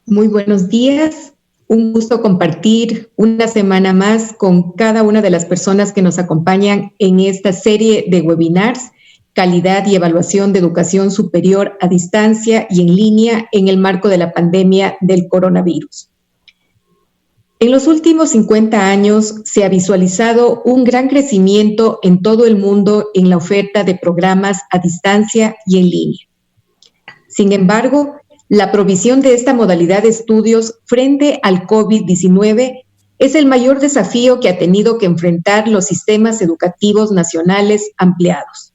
Muy buenos días. Un gusto compartir una semana más con cada una de las personas que nos acompañan en esta serie de webinars, Calidad y Evaluación de Educación Superior a Distancia y en Línea en el marco de la pandemia del coronavirus. En los últimos 50 años se ha visualizado un gran crecimiento en todo el mundo en la oferta de programas a distancia y en línea. Sin embargo, la provisión de esta modalidad de estudios frente al COVID-19 es el mayor desafío que ha tenido que enfrentar los sistemas educativos nacionales ampliados.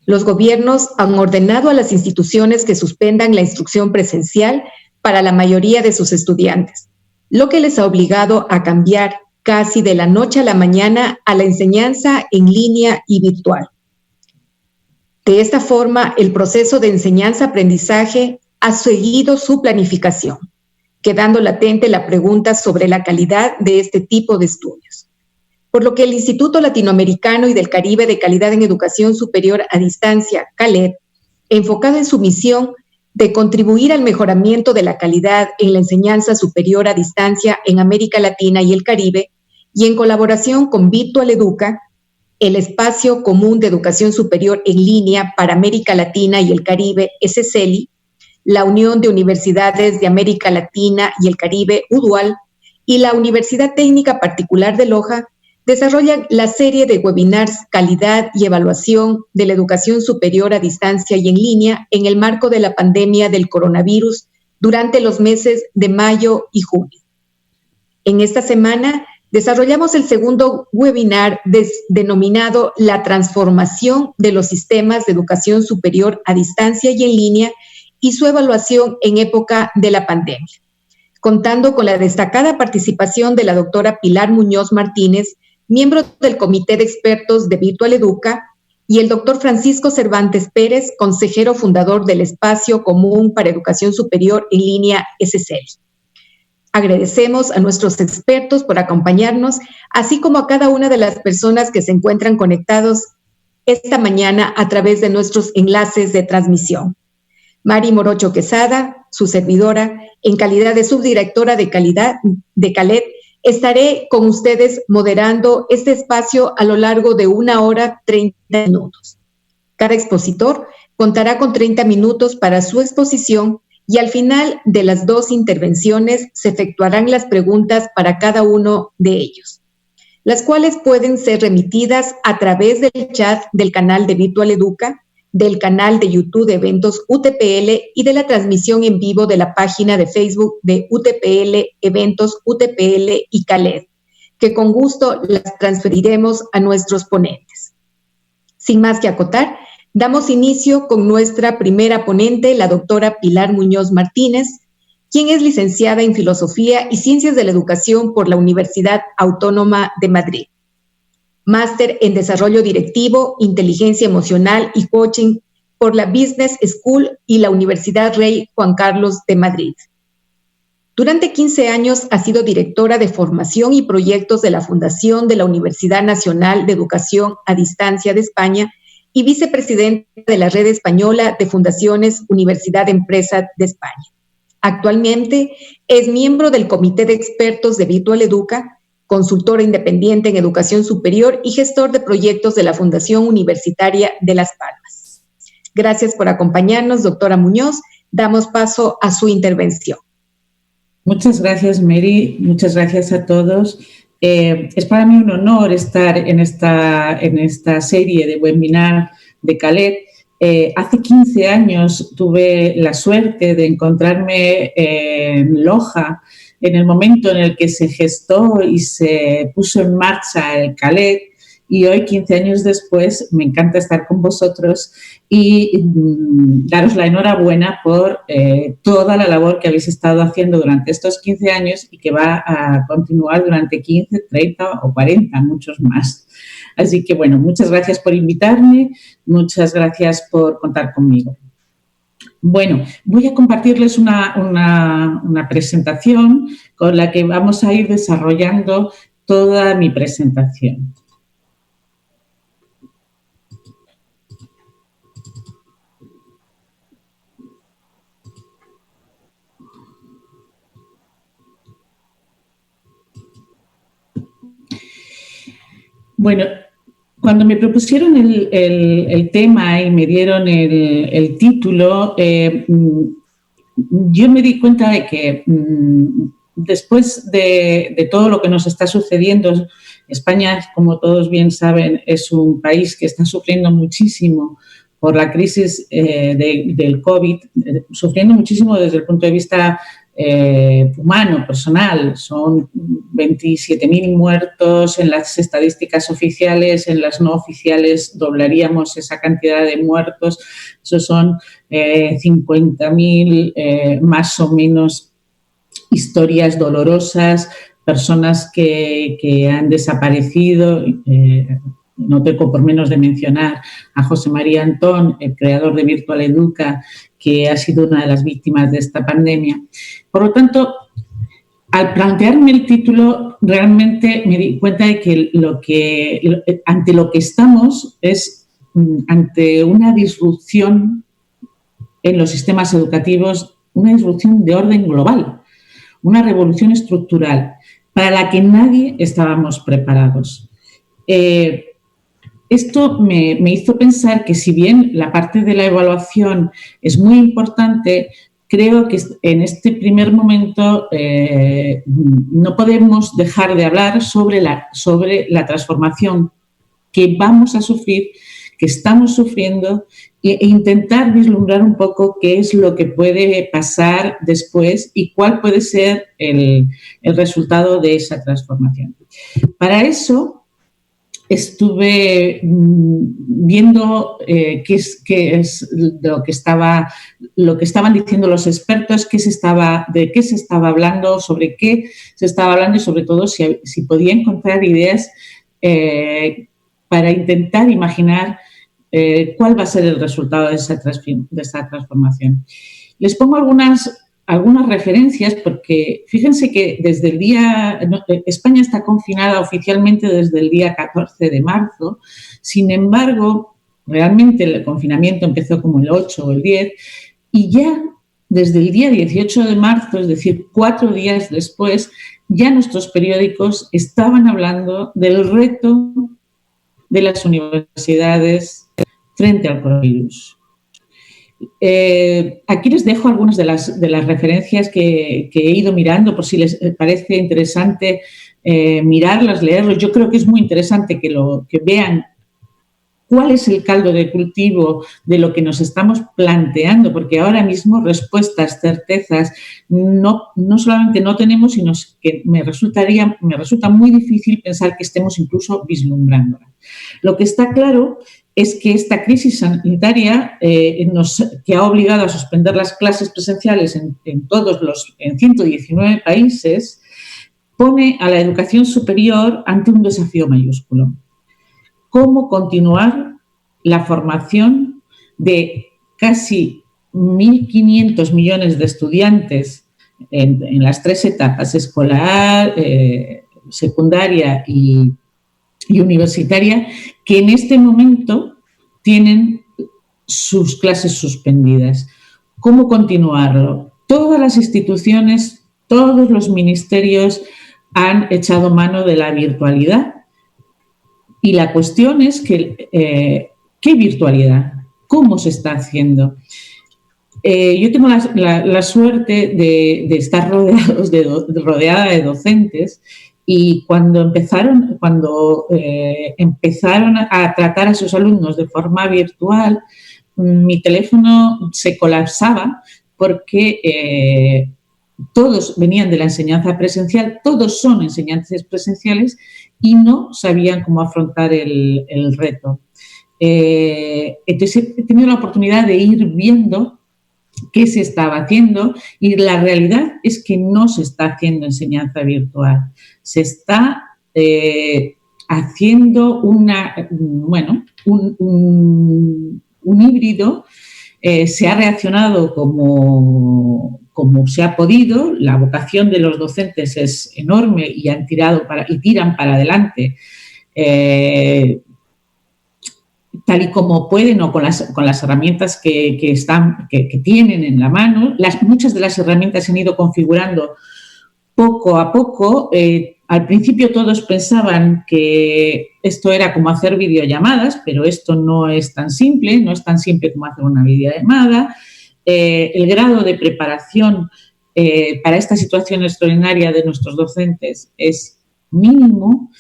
Los gobiernos han ordenado a las instituciones que suspendan la instrucción presencial para la mayoría de sus estudiantes, lo que les ha obligado a cambiar casi de la noche a la mañana a la enseñanza en línea y virtual. De esta forma, el proceso de enseñanza-aprendizaje ha seguido su planificación, quedando latente la pregunta sobre la calidad de este tipo de estudios. Por lo que el Instituto Latinoamericano y del Caribe de Calidad en Educación Superior a Distancia, CALED, enfocado en su misión de contribuir al mejoramiento de la calidad en la enseñanza superior a distancia en América Latina y el Caribe, y en colaboración con Virtual Educa, el Espacio Común de Educación Superior en Línea para América Latina y el Caribe, SCELI, la Unión de Universidades de América Latina y el Caribe, UDUAL, y la Universidad Técnica Particular de Loja, desarrollan la serie de webinars Calidad y Evaluación de la Educación Superior a Distancia y en Línea en el marco de la pandemia del coronavirus durante los meses de mayo y junio. En esta semana desarrollamos el segundo webinar denominado La transformación de los sistemas de educación superior a distancia y en línea y su evaluación en época de la pandemia, contando con la destacada participación de la doctora Pilar Muñoz Martínez, miembro del Comité de Expertos de Virtual Educa, y el doctor Francisco Cervantes Pérez, consejero fundador del Espacio Común para Educación Superior en Línea, SCELI. Agradecemos a nuestros expertos por acompañarnos, así como a cada una de las personas que se encuentran conectados esta mañana a través de nuestros enlaces de transmisión. Mari Morocho Quesada, su servidora, en calidad de subdirectora de calidad de CALED, estaré con ustedes moderando este espacio a lo largo de 1 hora 30 minutos. Cada expositor contará con 30 minutos para su exposición y al final de las 2 intervenciones se efectuarán las preguntas para cada uno de ellos, las cuales pueden ser remitidas a través del chat del canal de Virtual Educa, del canal de YouTube de Eventos UTPL y de la transmisión en vivo de la página de Facebook de UTPL, Eventos UTPL y CALED, que con gusto las transferiremos a nuestros ponentes. Sin más que acotar, damos inicio con nuestra primera ponente, la doctora Pilar Muñoz Martínez, quien es licenciada en Filosofía y Ciencias de la Educación por la Universidad Autónoma de Madrid, máster en Desarrollo Directivo, Inteligencia Emocional y Coaching por la Business School y la Universidad Rey Juan Carlos de Madrid. Durante 15 años ha sido directora de Formación y Proyectos de la Fundación de la Universidad Nacional de Educación a Distancia de España y vicepresidenta de la Red Española de Fundaciones Universidad Empresa de España. Actualmente es miembro del Comité de Expertos de Virtual Educa, consultora independiente en educación superior y gestor de proyectos de la Fundación Universitaria de Las Palmas. Gracias por acompañarnos, doctora Muñoz. Damos paso a su intervención. Muchas gracias, Mary. Muchas gracias a todos. Es para mí un honor estar en esta serie de webinar de CALED. Hace 15 años tuve la suerte de encontrarme en Loja en el momento en el que se gestó y se puso en marcha el CALED, y hoy, 15 años después, me encanta estar con vosotros y daros la enhorabuena por toda la labor que habéis estado haciendo durante estos 15 años y que va a continuar durante 15, 30 o 40, muchos más. Así que, bueno, muchas gracias por invitarme, muchas gracias por contar conmigo. Bueno, voy a compartirles una presentación con la que vamos a ir desarrollando toda mi presentación. Bueno, cuando me propusieron el tema y me dieron el título, yo me di cuenta de que después de todo lo que nos está sucediendo, España, como todos bien saben, es un país que está sufriendo muchísimo por la crisis del COVID, sufriendo muchísimo desde el punto de vista humano, personal. Son 27.000 muertos en las estadísticas oficiales, en las no oficiales doblaríamos esa cantidad de muertos. Esos son 50.000 más o menos historias dolorosas, personas que han desaparecido. No tengo por menos de mencionar a José María Antón, el creador de Virtual Educa, que ha sido una de las víctimas de esta pandemia. Por lo tanto, al plantearme el título, realmente me di cuenta de que ante lo que estamos es ante una disrupción en los sistemas educativos, una disrupción de orden global, una revolución estructural para la que nadie estábamos preparados. Esto me hizo pensar que, si bien la parte de la evaluación es muy importante, creo que en este primer momento no podemos dejar de hablar sobre la transformación que vamos a sufrir, que estamos sufriendo, e intentar vislumbrar un poco qué es lo que puede pasar después y cuál puede ser el resultado de esa transformación. Para eso estuve viendo qué es lo que estaban diciendo los expertos, de qué se estaba hablando, sobre qué se estaba hablando y, sobre todo, si podía encontrar ideas para intentar imaginar cuál va a ser el resultado de esa transformación. Les pongo algunas referencias, porque fíjense que España está confinada oficialmente desde el día 14 de marzo, sin embargo, realmente el confinamiento empezó como el 8 o el 10, y ya desde el día 18 de marzo, es decir, 4 días después, ya nuestros periódicos estaban hablando del reto de las universidades frente al coronavirus. Aquí les dejo algunas de las referencias que he ido mirando, por si les parece interesante mirarlas, leerlos. Yo creo que es muy interesante que vean cuál es el caldo de cultivo de lo que nos estamos planteando, porque ahora mismo respuestas, certezas, no solamente no tenemos, sino que me resulta muy difícil pensar que estemos incluso vislumbrándola. Lo que está claro es que esta crisis sanitaria que ha obligado a suspender las clases presenciales en 119 países, pone a la educación superior ante un desafío mayúsculo. ¿Cómo continuar la formación de casi 1.500 millones de estudiantes en las 3 etapas, escolar, secundaria y universitaria, que en este momento tienen sus clases suspendidas? ¿Cómo continuarlo? Todas las instituciones, todos los ministerios han echado mano de la virtualidad, y la cuestión es que ¿qué virtualidad? ¿Cómo se está haciendo? Yo tengo la suerte de estar rodeada de docentes, y cuando empezaron a tratar a sus alumnos de forma virtual, mi teléfono se colapsaba porque todos venían de la enseñanza presencial, todos son enseñantes presenciales y no sabían cómo afrontar el reto. Entonces he tenido la oportunidad de ir viendo qué se estaba haciendo, y la realidad es que no se está haciendo enseñanza virtual. Se está haciendo un híbrido. Se ha reaccionado como se ha podido. La vocación de los docentes es enorme y tiran para adelante tal y como pueden, o con las herramientas que tienen en la mano. Muchas de las herramientas se han ido configurando poco a poco. Al principio todos pensaban que esto era como hacer videollamadas, pero esto no es tan simple, no es tan simple como hacer una videollamada. El grado de preparación para esta situación extraordinaria de nuestros docentes es mínimo.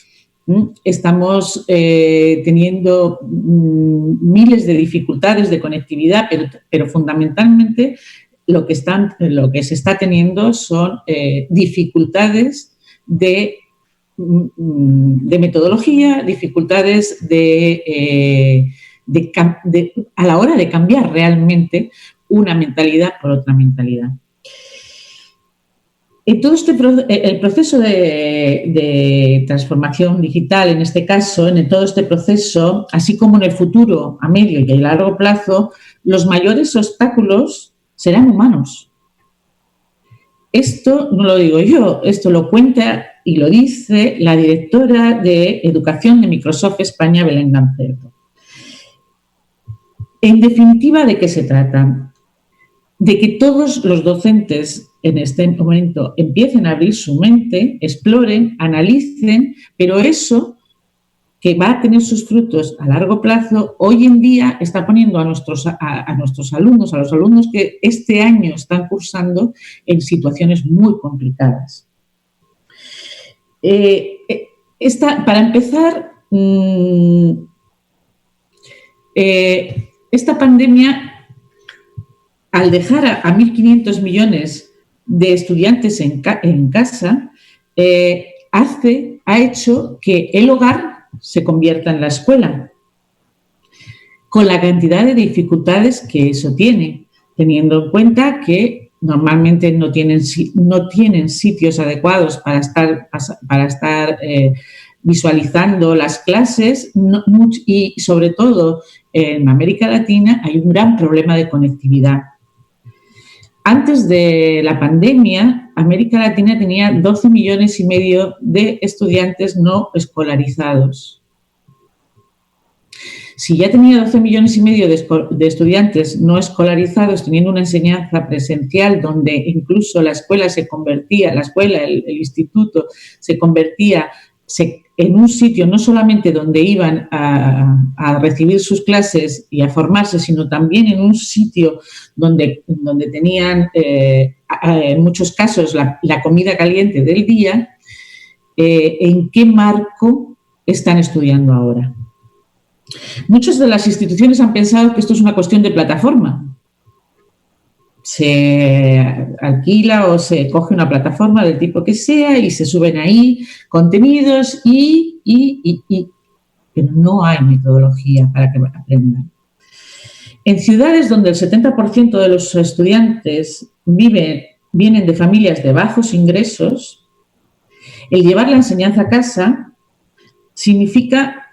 Estamos teniendo miles de dificultades de conectividad, pero fundamentalmente lo que se está teniendo son dificultades de metodología, dificultades a la hora de cambiar realmente una mentalidad por otra mentalidad. En todo el proceso de transformación digital, en este caso, en todo este proceso, así como en el futuro, a medio y a largo plazo, los mayores obstáculos serán humanos. Esto no lo digo yo, esto lo cuenta y lo dice la directora de Educación de Microsoft España, Belén Gancedo. En definitiva, ¿de qué se trata? De que todos los docentes en este momento empiecen a abrir su mente, exploren, analicen, pero eso que va a tener sus frutos a largo plazo, hoy en día está poniendo a nuestros alumnos, a los alumnos que este año están cursando, en situaciones muy complicadas. Para empezar, esta pandemia, al dejar a 1.500 millones de estudiantes en casa, ha hecho que el hogar se convierta en la escuela, con la cantidad de dificultades que eso tiene, teniendo en cuenta que normalmente no tienen sitios adecuados para estar visualizando las clases, y sobre todo en América Latina hay un gran problema de conectividad. Antes de la pandemia, América Latina tenía 12,5 millones de estudiantes no escolarizados. Si ya tenía 12,5 millones de estudiantes no escolarizados, teniendo una enseñanza presencial donde incluso la escuela, el instituto, se convertía en un sitio no solamente donde iban a recibir sus clases y a formarse, sino también en un sitio donde tenían, en muchos casos, la comida caliente del día. ¿En qué marco están estudiando ahora? Muchas de las instituciones han pensado que esto es una cuestión de plataforma. Se alquila o se coge una plataforma del tipo que sea y se suben ahí contenidos pero no hay metodología para que aprendan. En ciudades donde el 70% de los estudiantes vienen de familias de bajos ingresos, el llevar la enseñanza a casa significa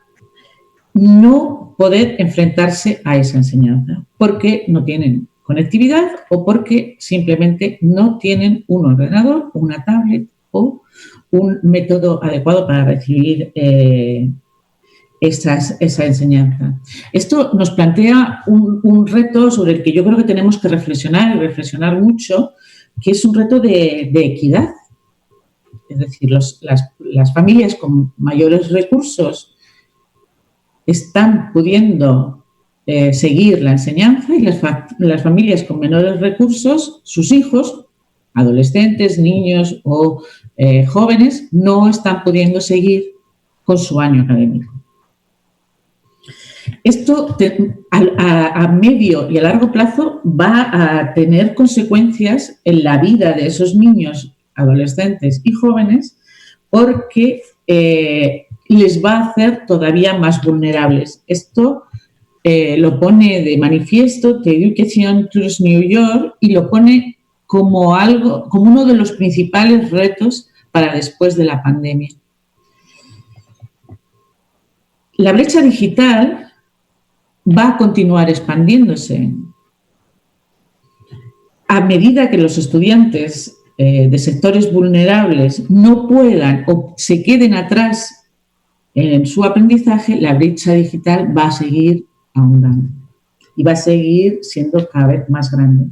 no poder enfrentarse a esa enseñanza porque no tienen conectividad o porque simplemente no tienen un ordenador, una tablet o un método adecuado para recibir esa enseñanza. Esto nos plantea un reto sobre el que yo creo que tenemos que reflexionar y reflexionar mucho, que es un reto de equidad. Es decir, las familias con mayores recursos están pudiendo seguir la enseñanza y las familias con menores recursos, sus hijos, adolescentes, niños o jóvenes, no están pudiendo seguir con su año académico. Esto a medio y a largo plazo va a tener consecuencias en la vida de esos niños, adolescentes y jóvenes, porque les va a hacer todavía más vulnerables. Esto lo pone de manifiesto The Education Trust New York y lo pone como uno de los principales retos para después de la pandemia. La brecha digital va a continuar expandiéndose. A medida que los estudiantes de sectores vulnerables no puedan o se queden atrás en su aprendizaje, la brecha digital va a seguir ahondando y va a seguir siendo cada vez más grande.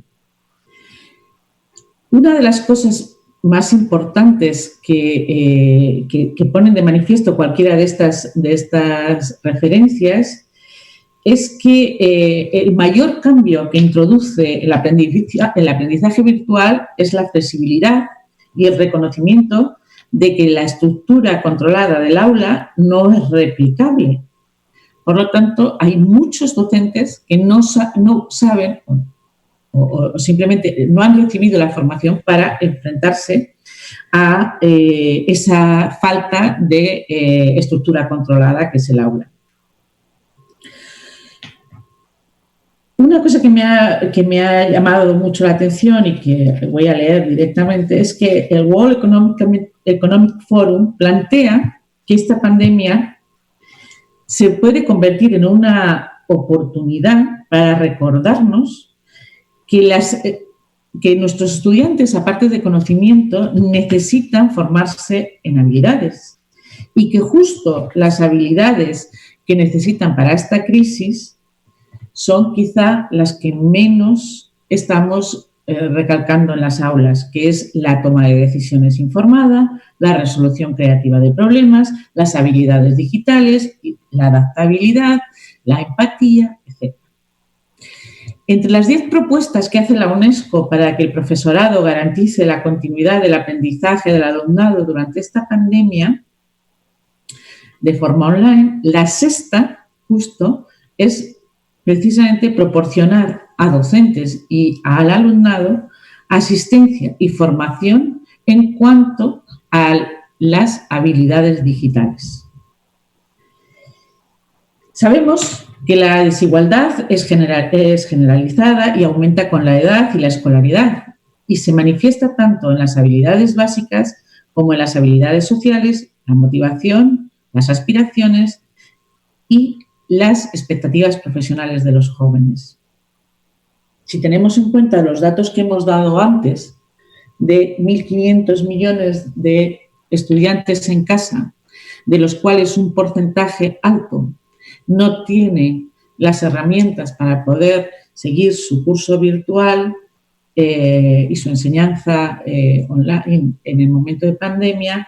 Una de las cosas más importantes que ponen de manifiesto cualquiera de estas referencias es que el mayor cambio que introduce el aprendizaje virtual es la flexibilidad y el reconocimiento de que la estructura controlada del aula no es replicable. Por lo tanto, hay muchos docentes que no saben o simplemente no han recibido la formación para enfrentarse a esa falta de estructura controlada que es el aula. Una cosa que me ha llamado mucho la atención y que voy a leer directamente es que el World Economic Forum plantea que esta pandemia se puede convertir en una oportunidad para recordarnos que nuestros estudiantes, aparte de conocimiento, necesitan formarse en habilidades y que justo las habilidades que necesitan para esta crisis son quizá las que menos estamos recalcando en las aulas, que es la toma de decisiones informada, la resolución creativa de problemas, las habilidades digitales, la adaptabilidad, la empatía, etc. Entre las 10 propuestas que hace la UNESCO para que el profesorado garantice la continuidad del aprendizaje del alumnado durante esta pandemia de forma online, la sexta, justo, es precisamente proporcionar a docentes y al alumnado asistencia y formación en cuanto a las habilidades digitales. Sabemos que la desigualdad es generalizada y aumenta con la edad y la escolaridad y se manifiesta tanto en las habilidades básicas como en las habilidades sociales, la motivación, las aspiraciones y las expectativas profesionales de los jóvenes. Si tenemos en cuenta los datos que hemos dado antes de 1.500 millones de estudiantes en casa, de los cuales un porcentaje alto no tiene las herramientas para poder seguir su curso virtual y su enseñanza online en el momento de pandemia,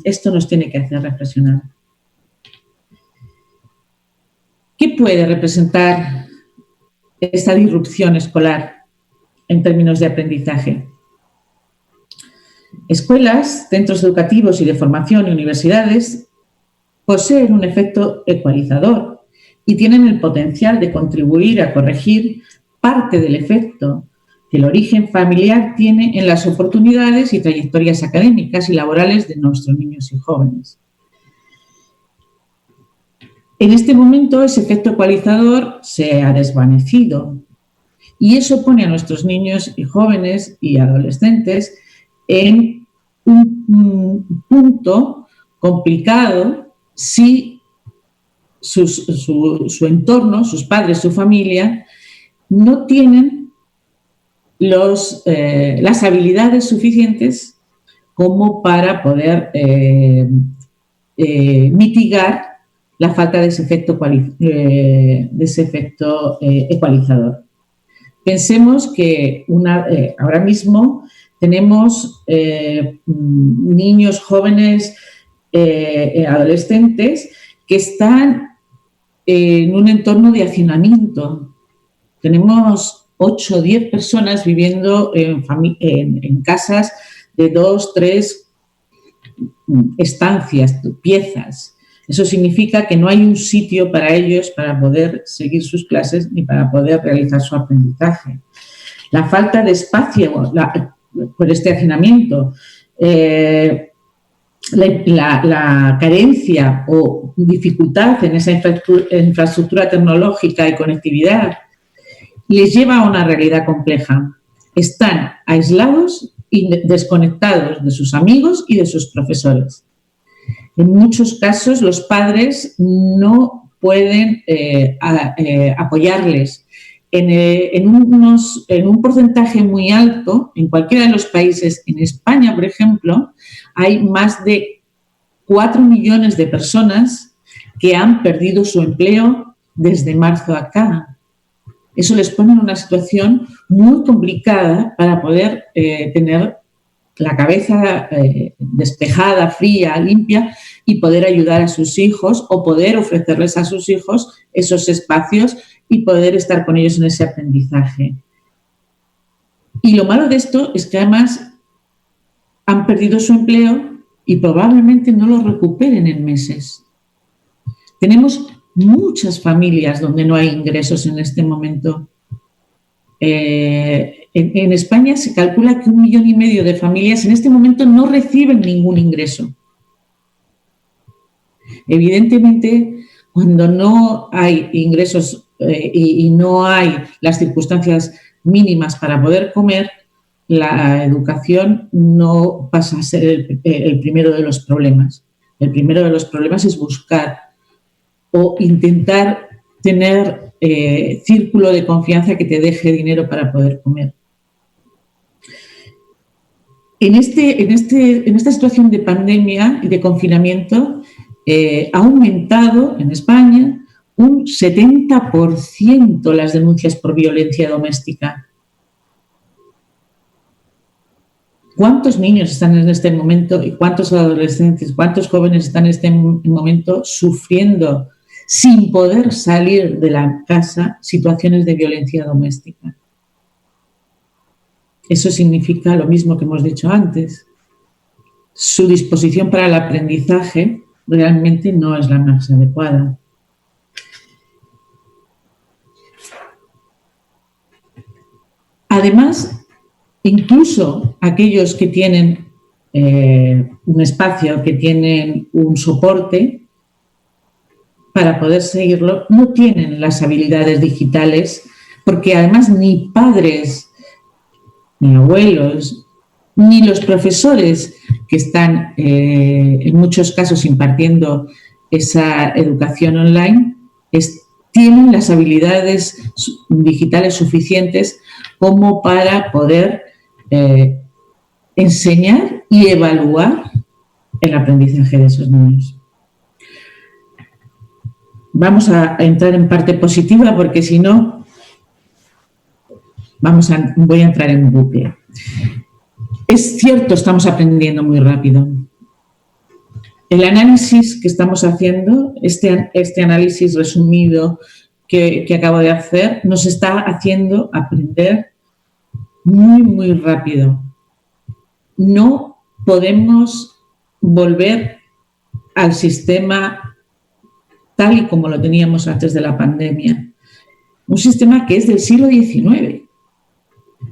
esto nos tiene que hacer reflexionar. ¿Qué puede representar esta disrupción escolar en términos de aprendizaje? Escuelas, centros educativos y de formación y universidades poseen un efecto ecualizador y tienen el potencial de contribuir a corregir parte del efecto que el origen familiar tiene en las oportunidades y trayectorias académicas y laborales de nuestros niños y jóvenes. En este momento ese efecto ecualizador se ha desvanecido y eso pone a nuestros niños y jóvenes y adolescentes en un punto complicado si su entorno, sus padres, su familia, no tienen las habilidades suficientes como para poder mitigar la falta de ese efecto ecualizador. Pensemos que ahora mismo tenemos niños, jóvenes, adolescentes que están en un entorno de hacinamiento. Tenemos 8 o 10 personas viviendo en casas de 2, 3 estancias, piezas. Eso significa que no hay un sitio para ellos para poder seguir sus clases ni para poder realizar su aprendizaje. La falta de espacio por este hacinamiento, la carencia o dificultad en esa infraestructura tecnológica y conectividad les lleva a una realidad compleja. Están aislados y desconectados de sus amigos y de sus profesores. En muchos casos los padres no pueden apoyarles. En un porcentaje muy alto, en cualquiera de los países, en España, por ejemplo, hay más de 4 millones de personas que han perdido su empleo desde marzo acá. Eso les pone en una situación muy complicada para poder tener la cabeza despejada, fría, limpia, y poder ayudar a sus hijos o poder ofrecerles a sus hijos esos espacios y poder estar con ellos en ese aprendizaje. Y lo malo de esto es que además han perdido su empleo y probablemente no lo recuperen en meses. Tenemos muchas familias donde no hay ingresos en este momento. En España se calcula que 1,5 millones de familias en este momento no reciben ningún ingreso. Evidentemente, cuando no hay ingresos y no hay las circunstancias mínimas para poder comer, la educación no pasa a ser el primero de los problemas. El primero de los problemas es buscar o intentar tener círculo de confianza que te deje dinero para poder comer. En esta situación de pandemia y de confinamiento ha aumentado en España un 70% las denuncias por violencia doméstica. ¿Cuántos niños están en este momento y cuántos adolescentes, cuántos jóvenes están en este momento sufriendo sin poder salir de la casa situaciones de violencia doméstica? Eso significa lo mismo que hemos dicho antes. Su disposición para el aprendizaje realmente no es la más adecuada. Además, incluso aquellos que tienen un espacio, que tienen un soporte para poder seguirlo, no tienen las habilidades digitales, porque además ni padres, ni abuelos, ni los profesores que están en muchos casos impartiendo esa educación online tienen las habilidades digitales suficientes como para poder enseñar y evaluar el aprendizaje de esos niños. Vamos a entrar en parte positiva porque si no voy a entrar en un bucle. Es cierto, estamos aprendiendo muy rápido. El análisis que estamos haciendo, este análisis resumido que acabo de hacer, nos está haciendo aprender muy, muy rápido. No podemos volver al sistema tal y como lo teníamos antes de la pandemia. Un sistema que es del siglo XIX.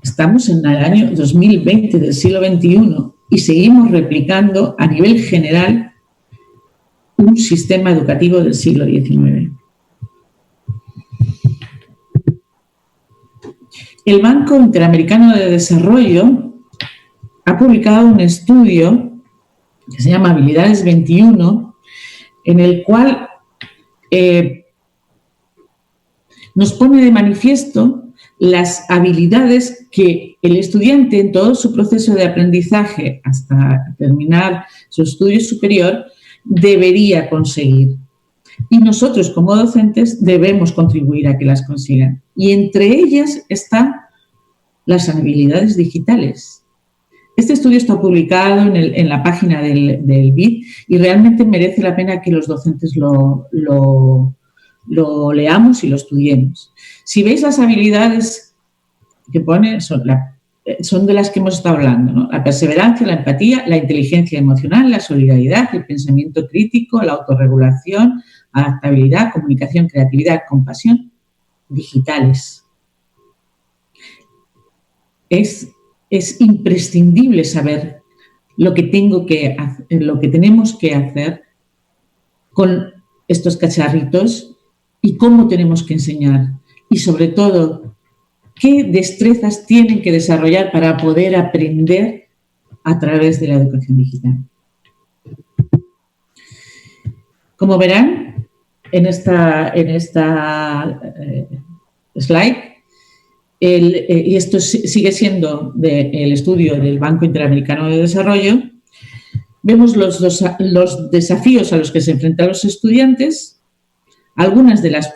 Estamos en el año 2020 del siglo XXI y seguimos replicando a nivel general un sistema educativo del siglo XIX. El Banco Interamericano de Desarrollo ha publicado un estudio que se llama Habilidades 21, en el cual nos pone de manifiesto las habilidades que el estudiante en todo su proceso de aprendizaje hasta terminar su estudio superior debería conseguir. Y nosotros como docentes debemos contribuir a que las consigan. Y entre ellas están las habilidades digitales. Este estudio está publicado en la página del BID y realmente merece la pena que los docentes lo leamos y lo estudiemos. Si veis las habilidades que pone, son de las que hemos estado hablando, ¿no? La perseverancia, la empatía, la inteligencia emocional, la solidaridad, el pensamiento crítico, la autorregulación, adaptabilidad, comunicación, creatividad, compasión, digitales. Es imprescindible saber lo que tenemos que hacer con estos cacharritos y cómo tenemos que enseñar. Y sobre todo, qué destrezas tienen que desarrollar para poder aprender a través de la educación digital. Como verán en esta slide, y esto sigue siendo el estudio del Banco Interamericano de Desarrollo, vemos los desafíos a los que se enfrentan los estudiantes, algunas de las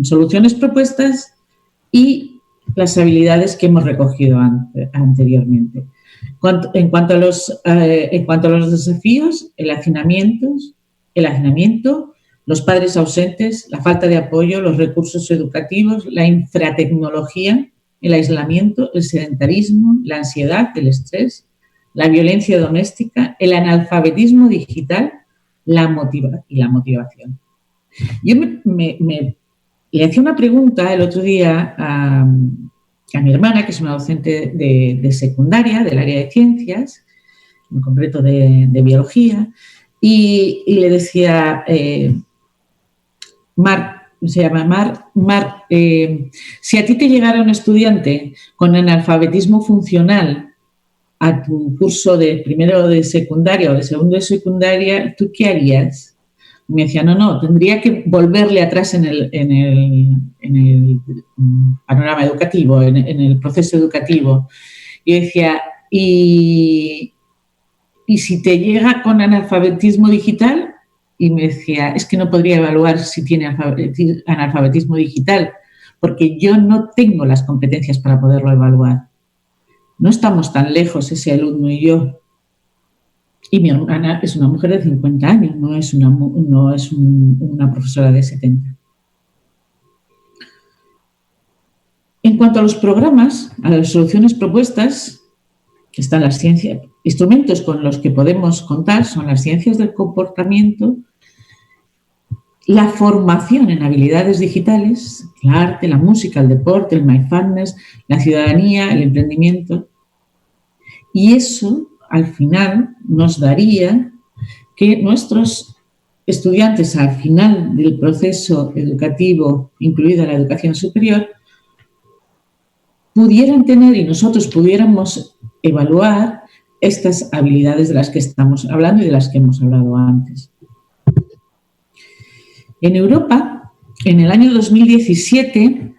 soluciones propuestas y las habilidades que hemos recogido anteriormente. En cuanto a los desafíos, el hacinamiento, los padres ausentes, la falta de apoyo, los recursos educativos, la infratecnología, el aislamiento, el sedentarismo, la ansiedad, el estrés, la violencia doméstica, el analfabetismo digital y la motivación. Yo le hacía una pregunta el otro día a mi hermana, que es una docente de secundaria, del área de ciencias, en concreto de biología, y le decía, Mar, si a ti te llegara un estudiante con analfabetismo funcional a tu curso de primero de secundaria o de segundo de secundaria, ¿tú qué harías? Y me decía, no, tendría que volverle atrás en el panorama educativo, en el proceso educativo. Y decía, ¿y si te llega con analfabetismo digital? Y me decía, es que no podría evaluar si tiene analfabetismo digital, porque yo no tengo las competencias para poderlo evaluar. No estamos tan lejos, ese alumno y yo. Y mi hermana es una mujer de 50 años, no es una profesora de 70. En cuanto a los programas, a las soluciones propuestas, están las ciencias. Instrumentos con los que podemos contar son las ciencias del comportamiento, la formación en habilidades digitales, el arte, la música, el deporte, el mindfulness, la ciudadanía, el emprendimiento. Y eso, al final, nos daría que nuestros estudiantes, al final del proceso educativo, incluida la educación superior, pudieran tener y nosotros pudiéramos evaluar estas habilidades de las que estamos hablando y de las que hemos hablado antes. En Europa, en el año 2017,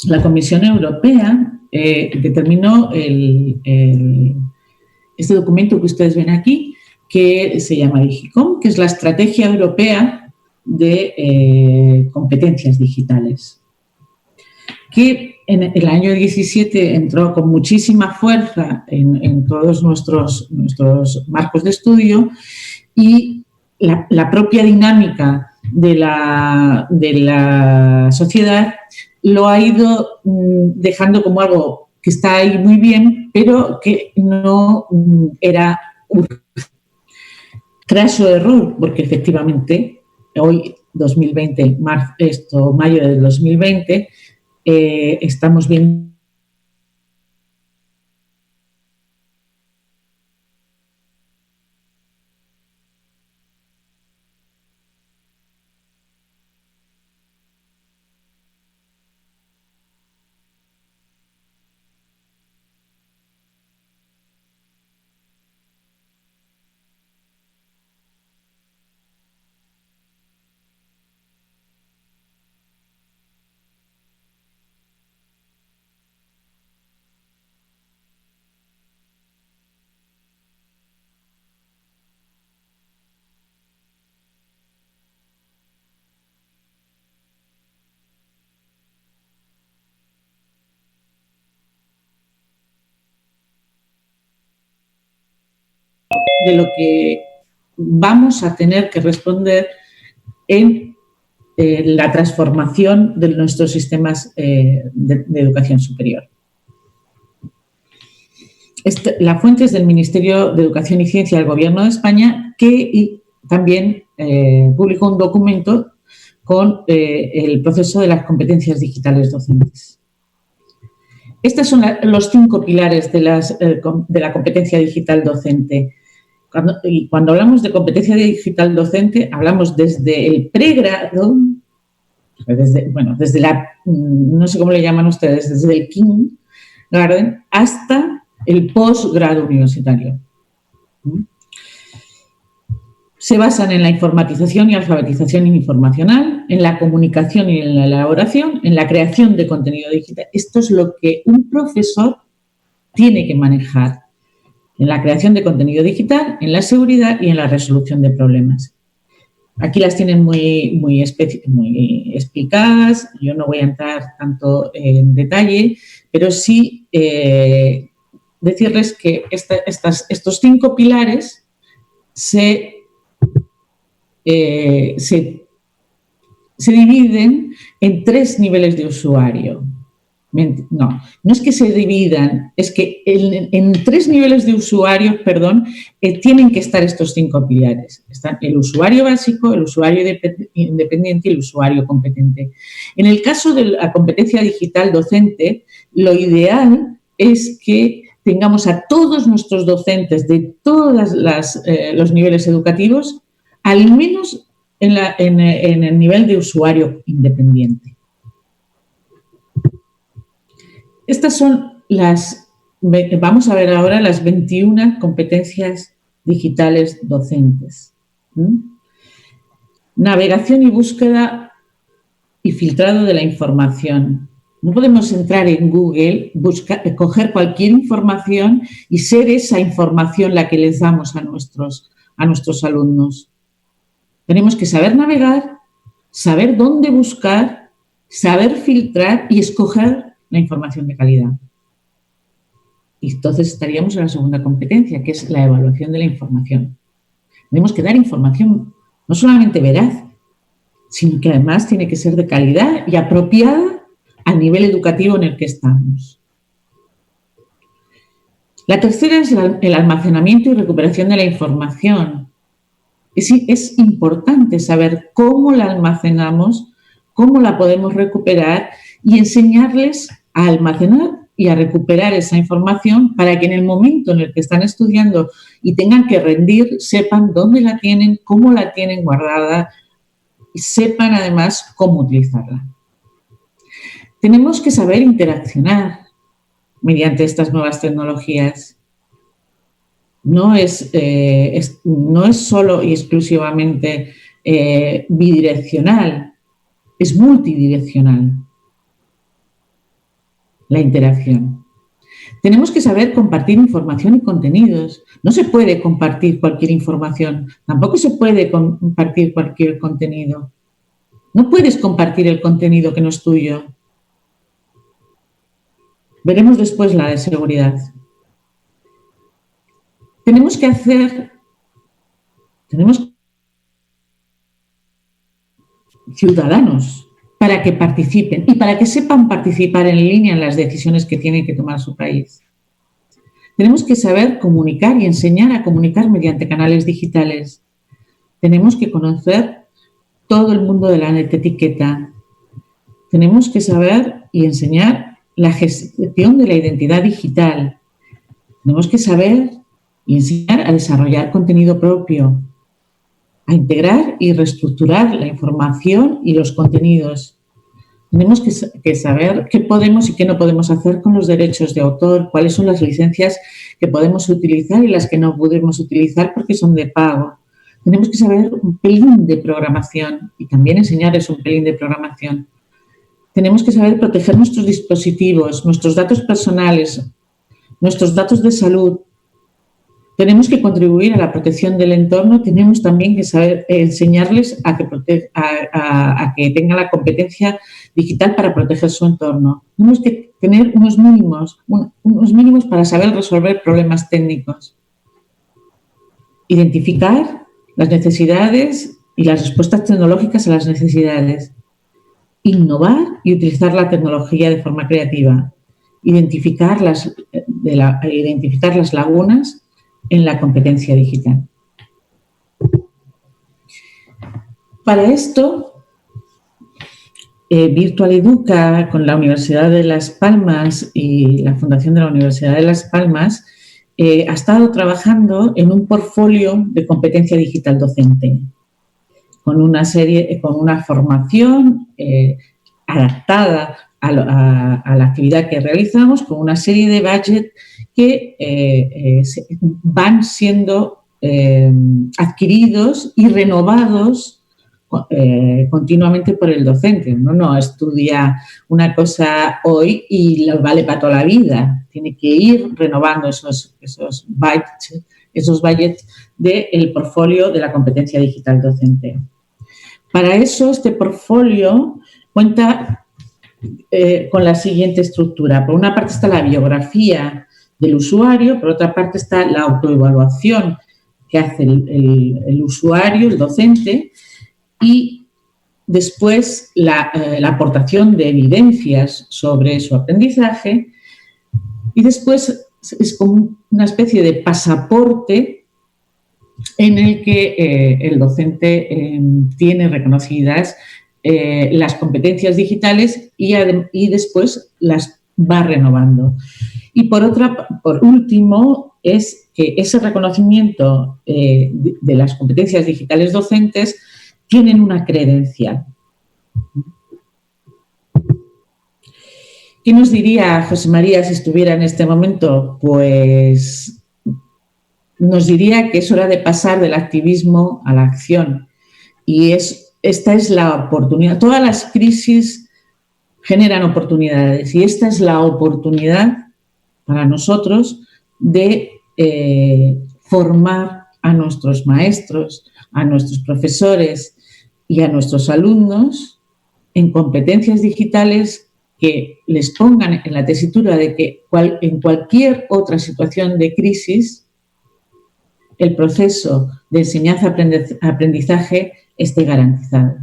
la Comisión Europea determinó este documento que ustedes ven aquí, que se llama DigiCom, que es la Estrategia Europea de Competencias Digitales, que en el año 17 entró con muchísima fuerza en todos nuestros marcos de estudio, y la propia dinámica de la sociedad lo ha ido dejando como algo que está ahí muy bien, pero que no era un craso error, porque efectivamente hoy, 2020, mayo de 2020, estamos viendo de lo que vamos a tener que responder en la transformación de nuestros sistemas de educación superior. La fuente es del Ministerio de Educación y Ciencia del Gobierno de España, que también publicó un documento con el proceso de las competencias digitales docentes. Estos son los 5 pilares de la competencia digital docente. Cuando hablamos de competencia digital docente, hablamos desde el pregrado, desde no sé cómo le llaman ustedes, desde el kindergarten hasta el posgrado universitario. Se basan en la informatización y alfabetización informacional, en la comunicación y en la elaboración, en la creación de contenido digital. Esto es lo que un profesor tiene que manejar, en la creación de contenido digital, en la seguridad y en la resolución de problemas. Aquí las tienen muy explicadas, yo no voy a entrar tanto en detalle, pero sí decirles que estos 5 pilares se dividen en 3 niveles de usuario. No es que se dividan, es que en 3 niveles de usuario, tienen que estar estos 5 pilares. Están el usuario básico, el usuario independiente y el usuario competente. En el caso de la competencia digital docente, lo ideal es que tengamos a todos nuestros docentes de todos los niveles educativos, al menos en el nivel de usuario independiente. Estas son vamos a ver ahora las 21 competencias digitales docentes. Navegación y búsqueda y filtrado de la información. No podemos entrar en Google, coger cualquier información y ser esa información la que les damos a nuestros alumnos. Tenemos que saber navegar, saber dónde buscar, saber filtrar y escoger la información de calidad. Y entonces estaríamos en la segunda competencia, que es la evaluación de la información. Tenemos que dar información no solamente veraz, sino que además tiene que ser de calidad y apropiada al nivel educativo en el que estamos. La tercera es el almacenamiento y recuperación de la información. Es importante saber cómo la almacenamos, cómo la podemos recuperar y enseñarles a almacenar y a recuperar esa información para que en el momento en el que están estudiando y tengan que rendir, sepan dónde la tienen, cómo la tienen guardada y sepan además cómo utilizarla. Tenemos que saber interaccionar mediante estas nuevas tecnologías. No es solo y exclusivamente bidireccional, es multidireccional la interacción. Tenemos que saber compartir información y contenidos. No se puede compartir cualquier información, tampoco se puede compartir cualquier contenido. No puedes compartir el contenido que no es tuyo. Veremos después la de seguridad. Tenemos ciudadanos para que participen y para que sepan participar en línea en las decisiones que tiene que tomar su país. Tenemos que saber comunicar y enseñar a comunicar mediante canales digitales. Tenemos que conocer todo el mundo de la etiqueta. Tenemos que saber y enseñar la gestión de la identidad digital. Tenemos que saber y enseñar a desarrollar contenido propio, a integrar y reestructurar la información y los contenidos. Tenemos que saber qué podemos y qué no podemos hacer con los derechos de autor, cuáles son las licencias que podemos utilizar y las que no podemos utilizar porque son de pago. Tenemos que saber un pelín de programación y también enseñarles un pelín de programación. Tenemos que saber proteger nuestros dispositivos, nuestros datos personales, nuestros datos de salud. Tenemos que contribuir a la protección del entorno, tenemos también que saber enseñarles a que tengan la competencia digital para proteger su entorno. Tenemos que tener unos mínimos para saber resolver problemas técnicos. Identificar las necesidades y las respuestas tecnológicas a las necesidades. Innovar y utilizar la tecnología de forma creativa. Identificar las lagunas en la competencia digital. Para esto, Virtual Educa, con la Universidad de Las Palmas y la Fundación de la Universidad de Las Palmas, ha estado trabajando en un portfolio de competencia digital docente, con una formación adaptada a la actividad que realizamos, con una serie de budget que van siendo adquiridos y renovados continuamente por el docente. Uno no estudia una cosa hoy y lo vale para toda la vida. Tiene que ir renovando esos budgets del portfolio de la competencia digital docente. Para eso, este portfolio cuenta con la siguiente estructura. Por una parte está la biografía del usuario, por otra parte está la autoevaluación que hace el usuario, el docente, y después la aportación de evidencias sobre su aprendizaje, y después es como una especie de pasaporte en el que el docente tiene reconocidas las competencias digitales y después las va renovando. Y por último, es que ese reconocimiento de las competencias digitales docentes tienen una credencial. ¿Qué nos diría José María si estuviera en este momento? Pues nos diría que es hora de pasar del activismo a la acción. Y esta es la oportunidad. Todas las crisis generan oportunidades y esta es la oportunidad para nosotros de formar a nuestros maestros, a nuestros profesores y a nuestros alumnos en competencias digitales que les pongan en la tesitura de que en cualquier otra situación de crisis el proceso de enseñanza-aprendizaje esté garantizado.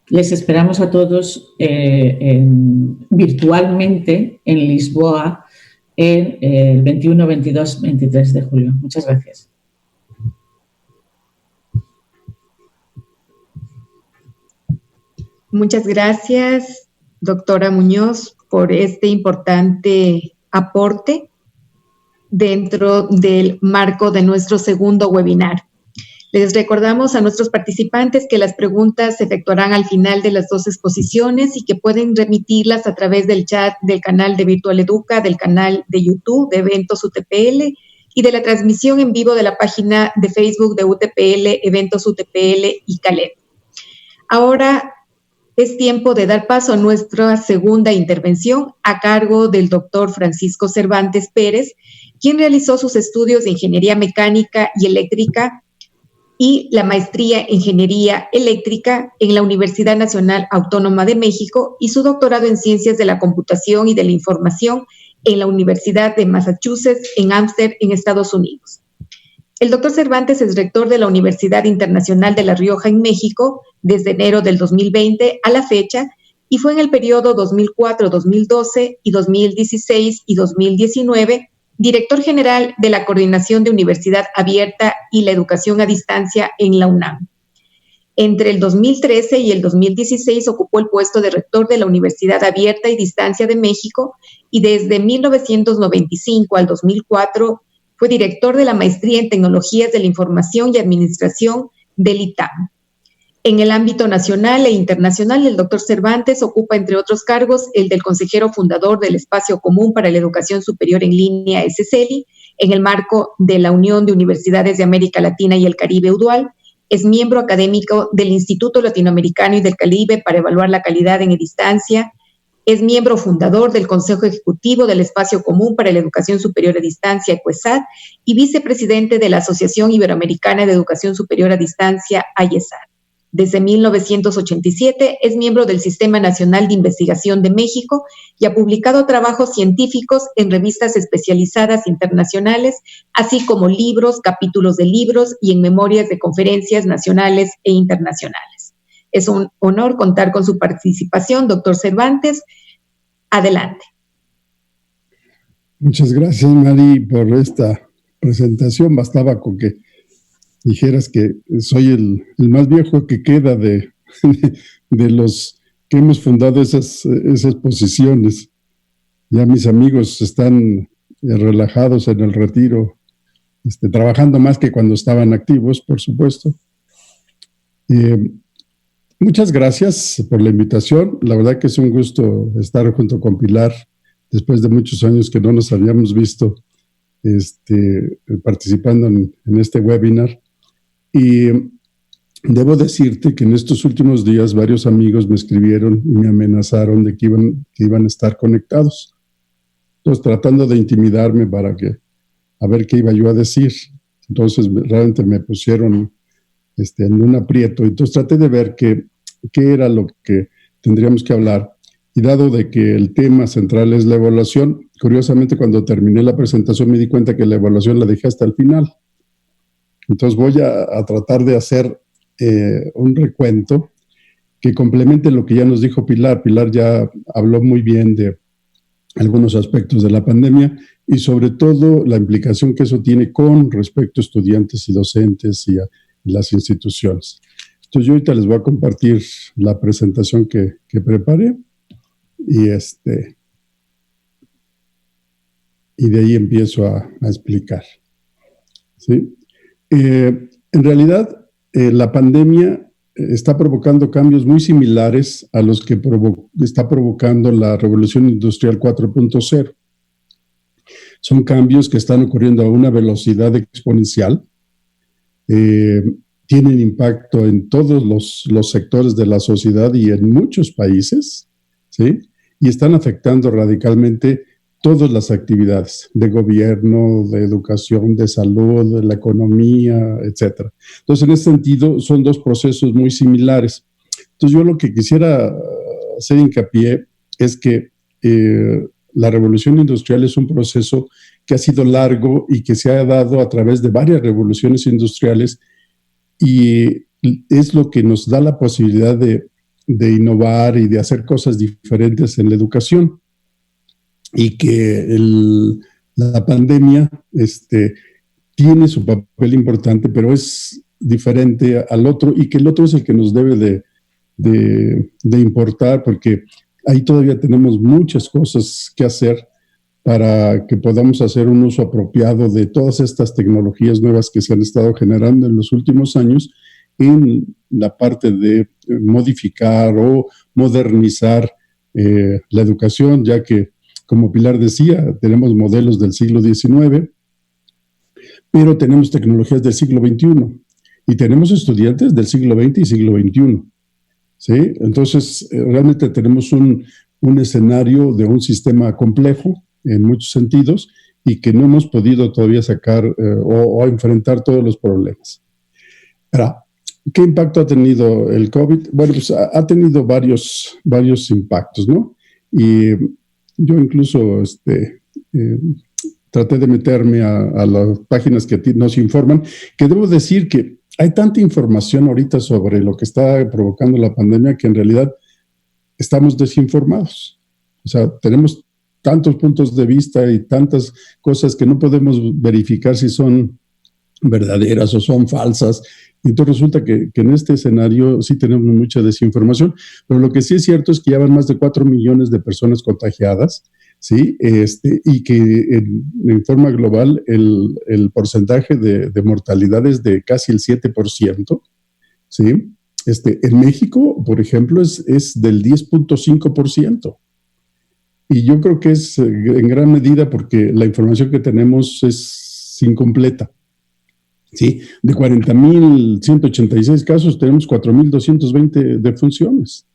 Les esperamos a todos virtualmente en Lisboa el 21, 22, 23 de julio. Muchas gracias. Muchas gracias, doctora Muñoz, por este importante aporte dentro del marco de nuestro segundo webinar. Les recordamos a nuestros participantes que las preguntas se efectuarán al final de las dos exposiciones y que pueden remitirlas a través del chat del canal de Virtual Educa, del canal de YouTube de Eventos UTPL y de la transmisión en vivo de la página de Facebook de UTPL, Eventos UTPL y CALED. Ahora es tiempo de dar paso a nuestra segunda intervención a cargo del doctor Francisco Cervantes Pérez, quien realizó sus estudios de Ingeniería Mecánica y Eléctrica y la maestría en Ingeniería Eléctrica en la Universidad Nacional Autónoma de México y su doctorado en Ciencias de la Computación y de la Información en la Universidad de Massachusetts en Amsterdam, en Estados Unidos. El doctor Cervantes es rector de la Universidad Internacional de La Rioja en México desde enero del 2020 a la fecha y fue en el periodo 2004-2012 y 2016 y 2019 director general de la Coordinación de Universidad Abierta y la Educación a Distancia en la UNAM. Entre el 2013 y el 2016 ocupó el puesto de rector de la Universidad Abierta y Distancia de México y desde 1995 al 2004 fue director de la Maestría en Tecnologías de la Información y Administración del ITAM. En el ámbito nacional e internacional, el doctor Cervantes ocupa, entre otros cargos, el del consejero fundador del Espacio Común para la Educación Superior en Línea, SCELI, en el marco de la Unión de Universidades de América Latina y el Caribe, UDUAL. Es miembro académico del Instituto Latinoamericano y del Caribe para evaluar la calidad en distancia. Es miembro fundador del Consejo Ejecutivo del Espacio Común para la Educación Superior a Distancia, ECUESAD, y vicepresidente de la Asociación Iberoamericana de Educación Superior a Distancia, AIESAD. Desde 1987 es miembro del Sistema Nacional de Investigación de México y ha publicado trabajos científicos en revistas especializadas internacionales, así como libros, capítulos de libros y en memorias de conferencias nacionales e internacionales. Es un honor contar con su participación, doctor Cervantes. Adelante. Muchas gracias, Mari, por esta presentación. Bastaba con que dijeras que soy el más viejo que queda de los que hemos fundado esas posiciones. Ya mis amigos están relajados en el retiro, trabajando más que cuando estaban activos, por supuesto. Muchas gracias por la invitación. La verdad que es un gusto estar junto con Pilar después de muchos años que no nos habíamos visto participando en este webinar. Y debo decirte que en estos últimos días varios amigos me escribieron y me amenazaron de que iban a estar conectados. Entonces, tratando de intimidarme para a ver qué iba yo a decir. Entonces, realmente me pusieron en un aprieto. Entonces, traté de ver qué era lo que tendríamos que hablar. y dado de que el tema central es la evaluación, curiosamente cuando terminé la presentación me di cuenta que la evaluación la dejé hasta el final. Entonces voy a tratar de hacer un recuento que complemente lo que ya nos dijo Pilar. Pilar ya habló muy bien de algunos aspectos de la pandemia y sobre todo la implicación que eso tiene con respecto a estudiantes y docentes y a las instituciones. Entonces yo ahorita les voy a compartir la presentación que preparé y de ahí empiezo a explicar. ¿Sí? En realidad, la pandemia está provocando cambios muy similares a los que está provocando la Revolución Industrial 4.0. Son cambios que están ocurriendo a una velocidad exponencial, tienen impacto en todos los sectores de la sociedad y en muchos países, ¿sí? Y están afectando radicalmente todas las actividades de gobierno, de educación, de salud, de la economía, etc. Entonces, en ese sentido, son dos procesos muy similares. Entonces, yo lo que quisiera hacer hincapié es que la revolución industrial es un proceso que ha sido largo y que se ha dado a través de varias revoluciones industriales y es lo que nos da la posibilidad de innovar y de hacer cosas diferentes en la educación. Y que la pandemia tiene su papel importante, pero es diferente al otro y que el otro es el que nos debe de importar porque ahí todavía tenemos muchas cosas que hacer para que podamos hacer un uso apropiado de todas estas tecnologías nuevas que se han estado generando en los últimos años en la parte de modificar o modernizar la educación, ya que como Pilar decía, tenemos modelos del siglo XIX, pero tenemos tecnologías del siglo XXI y tenemos estudiantes del siglo XX y siglo XXI. ¿Sí? Entonces, realmente tenemos un escenario de un sistema complejo en muchos sentidos y que no hemos podido todavía sacar o enfrentar todos los problemas. Ahora, ¿qué impacto ha tenido el COVID? Bueno, pues ha tenido varios impactos, ¿no? Y yo incluso traté de meterme a las páginas que nos informan, que debo decir que hay tanta información ahorita sobre lo que está provocando la pandemia que en realidad estamos desinformados. O sea, tenemos tantos puntos de vista y tantas cosas que no podemos verificar si son verdaderas o son falsas. Y entonces resulta que en este escenario sí tenemos mucha desinformación, pero lo que sí es cierto es que ya van más de 4 millones de personas contagiadas, ¿sí? Y que en forma global el porcentaje de mortalidad es de casi el 7%, ¿sí? En México, por ejemplo, es del 10.5%. Y yo creo que es en gran medida porque la información que tenemos es incompleta. ¿Sí? De 40,186 casos, tenemos 4,220 defunciones.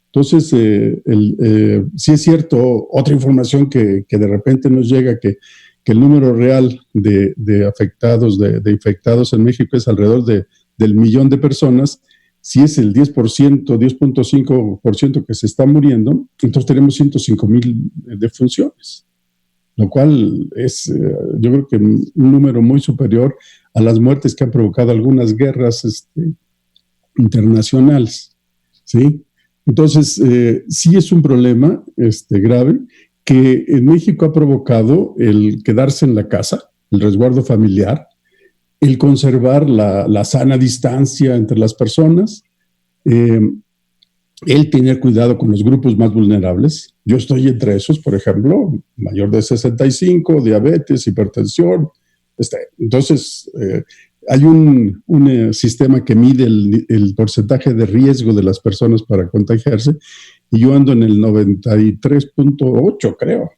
Entonces, sí es cierto, otra información que de repente nos llega, que el número real de afectados, de infectados en México es alrededor del 1,000,000 de personas. Si es el 10%, 10.5% que se está muriendo, entonces tenemos 105,000 defunciones, lo cual es, yo creo que un número muy superior a las muertes que han provocado algunas guerras internacionales, ¿sí? Entonces, sí es un problema grave que en México ha provocado el quedarse en la casa, el resguardo familiar, el conservar la sana distancia entre las personas, el tener cuidado con los grupos más vulnerables. Yo estoy entre esos, por ejemplo, mayor de 65, diabetes, hipertensión. Entonces, hay un sistema que mide el porcentaje de riesgo de las personas para contagiarse y yo ando en el 93.8, creo.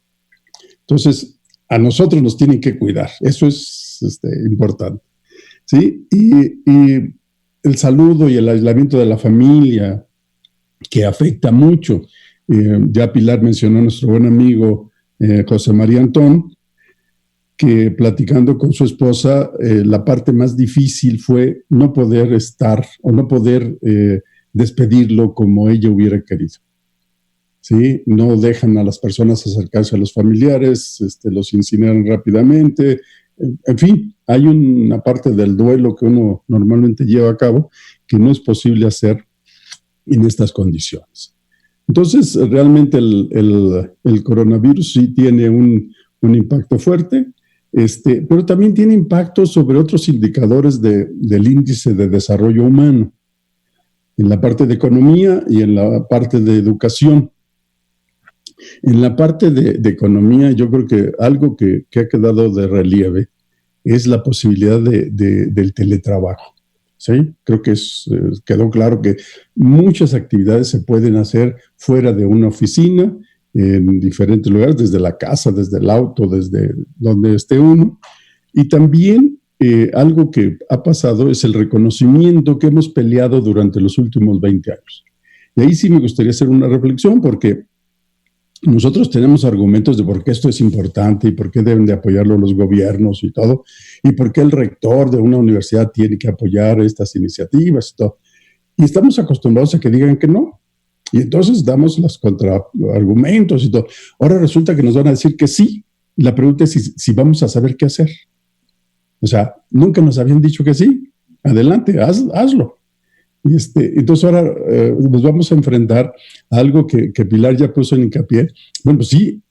Entonces, a nosotros nos tienen que cuidar. Eso es importante. ¿Sí? Y el saludo y el aislamiento de la familia, que afecta mucho. Ya Pilar mencionó a nuestro buen amigo José María Antón, que platicando con su esposa, la parte más difícil fue no poder estar o no poder despedirlo como ella hubiera querido. ¿sí? No dejan a las personas acercarse a los familiares, los incineran rápidamente. En fin, hay una parte del duelo que uno normalmente lleva a cabo que no es posible hacer en estas condiciones. Entonces, realmente el coronavirus sí tiene un impacto fuerte, pero también tiene impacto sobre otros indicadores del índice de desarrollo humano, en la parte de economía y en la parte de educación. En la parte de economía, yo creo que algo que ha quedado de relieve es la posibilidad del teletrabajo. ¿Sí? Creo que quedó claro que muchas actividades se pueden hacer fuera de una oficina, en diferentes lugares, desde la casa, desde el auto, desde donde esté uno. Y también algo que ha pasado es el reconocimiento que hemos peleado durante los últimos 20 años. Y ahí sí me gustaría hacer una reflexión, porque nosotros tenemos argumentos de por qué esto es importante y por qué deben de apoyarlo los gobiernos y todo, y por qué el rector de una universidad tiene que apoyar estas iniciativas y todo. Y estamos acostumbrados a que digan que no. Y entonces damos los contraargumentos y todo. Ahora resulta que nos van a decir que sí. La pregunta es si vamos a saber qué hacer. O sea, nunca nos habían dicho que sí. Adelante, hazlo. Y entonces ahora nos vamos a enfrentar a algo que Pilar ya puso en hincapié. Bueno, pues sí,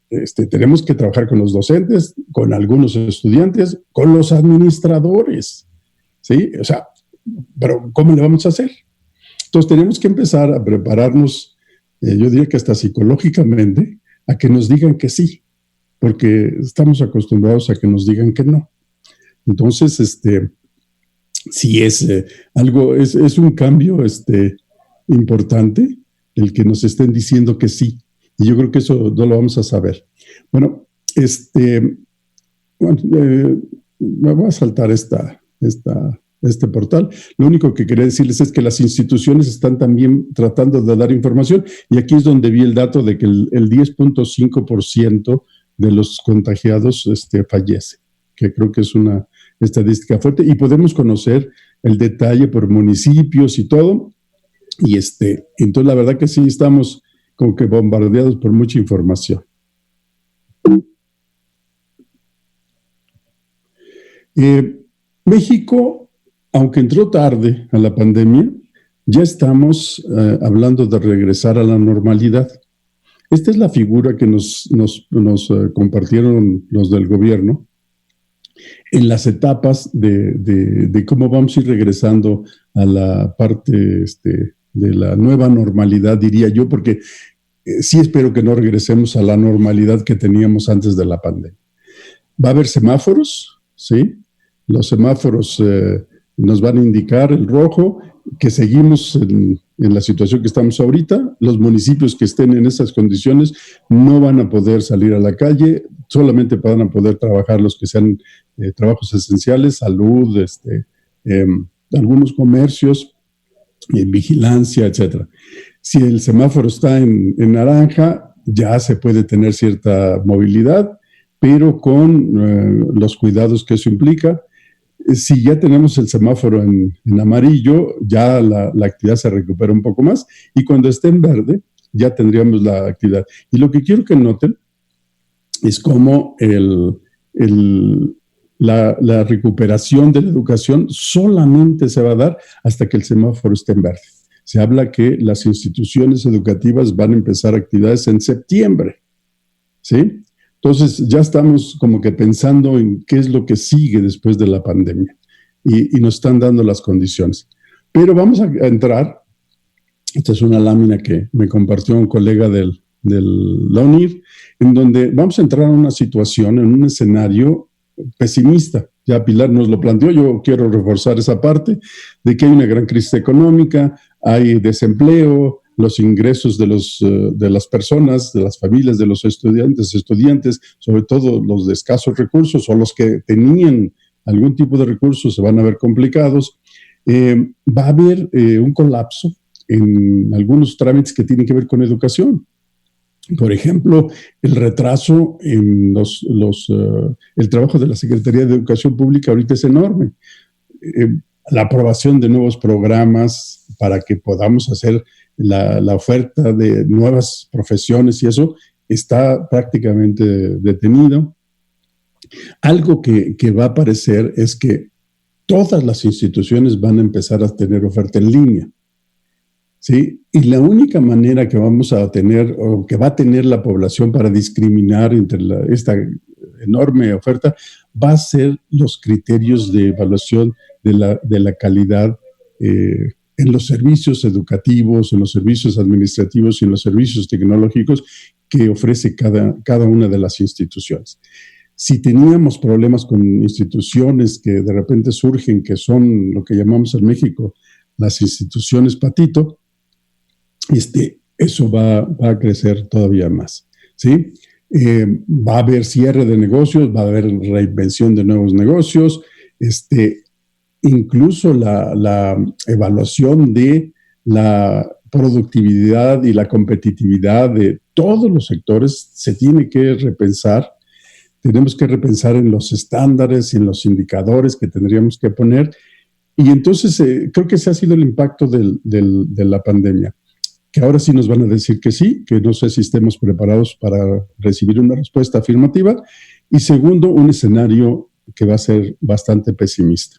tenemos que trabajar con los docentes, con algunos estudiantes, con los administradores, ¿sí? O sea, pero ¿cómo le vamos a hacer? Entonces tenemos que empezar a prepararnos, yo diría que hasta psicológicamente, a que nos digan que sí, porque estamos acostumbrados a que nos digan que no. Entonces, sí es algo, es un cambio importante el que nos estén diciendo que sí. Y yo creo que eso no lo vamos a saber. Bueno, me voy a saltar este portal. Lo único que quería decirles es que las instituciones están también tratando de dar información, y aquí es donde vi el dato de que el 10.5% de los contagiados fallece, que creo que es una estadística fuerte, y podemos conocer el detalle por municipios y todo, y entonces la verdad que sí estamos como que bombardeados por mucha información. México, aunque entró tarde a la pandemia, ya estamos hablando de regresar a la normalidad. Esta es la figura que nos compartieron los del gobierno en las etapas de cómo vamos a ir regresando a la parte de la nueva normalidad, diría yo, porque sí espero que no regresemos a la normalidad que teníamos antes de la pandemia. Va a haber semáforos, ¿sí? Los semáforos nos van a indicar el rojo, que seguimos en la situación que estamos ahorita. Los municipios que estén en esas condiciones no van a poder salir a la calle, solamente van a poder trabajar los que sean trabajos esenciales, salud, algunos comercios, vigilancia, etcétera. Si el semáforo está en naranja, ya se puede tener cierta movilidad, pero con los cuidados que eso implica. Si ya tenemos el semáforo en amarillo, ya la actividad se recupera un poco más, y cuando esté en verde, ya tendríamos la actividad. Y lo que quiero que noten es cómo la recuperación de la educación solamente se va a dar hasta que el semáforo esté en verde. Se habla que las instituciones educativas van a empezar actividades en septiembre, ¿sí? Entonces ya estamos como que pensando en qué es lo que sigue después de la pandemia, y nos están dando las condiciones. Pero vamos a entrar, esta es una lámina que me compartió un colega de la UNIR, en donde vamos a entrar en una situación, en un escenario pesimista. Ya Pilar nos lo planteó, yo quiero reforzar esa parte, de que hay una gran crisis económica, hay desempleo, los ingresos de las personas, de las familias, de los estudiantes, sobre todo los de escasos recursos o los que tenían algún tipo de recursos, se van a ver complicados. Va a haber un colapso en algunos trámites que tienen que ver con educación. Por ejemplo, el retraso en el trabajo de la Secretaría de Educación Pública ahorita es enorme. La aprobación de nuevos programas para que podamos hacer la oferta de nuevas profesiones y eso está prácticamente detenido. Algo que va a aparecer es que todas las instituciones van a empezar a tener oferta en línea, ¿sí? Y la única manera que vamos a tener o que va a tener la población para discriminar entre esta enorme oferta va a ser los criterios de evaluación de la calidad en los servicios educativos, en los servicios administrativos y en los servicios tecnológicos que ofrece cada una de las instituciones. Si teníamos problemas con instituciones que de repente surgen, que son lo que llamamos en México las instituciones patito, eso va a crecer todavía más, ¿sí? Va a haber cierre de negocios, va a haber reinvención de nuevos negocios, incluso la evaluación de la productividad y la competitividad de todos los sectores se tiene que repensar. Tenemos que repensar en los estándares y en los indicadores que tendríamos que poner. Y entonces creo que ese ha sido el impacto de la pandemia, que ahora sí nos van a decir que sí, que no sé si estemos preparados para recibir una respuesta afirmativa. Y segundo, un escenario que va a ser bastante pesimista,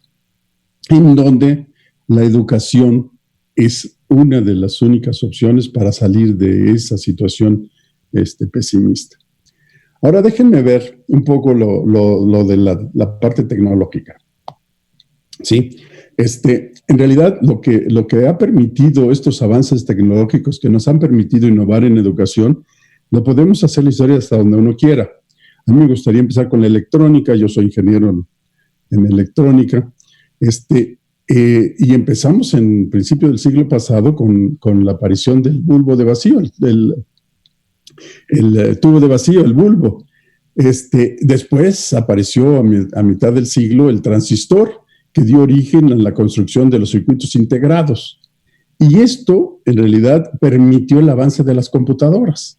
en donde la educación es una de las únicas opciones para salir de esa situación pesimista. Ahora déjenme ver un poco lo de la parte tecnológica. Sí, en realidad lo que ha permitido estos avances tecnológicos que nos han permitido innovar en educación, lo podemos hacer la historia hasta donde uno quiera. A mí me gustaría empezar con la electrónica, yo soy ingeniero en electrónica, y empezamos en principio del siglo pasado con la aparición del bulbo de vacío, el tubo de vacío, el bulbo. Después apareció a mitad del siglo el transistor, que dio origen a la construcción de los circuitos integrados. Y esto, en realidad, permitió el avance de las computadoras,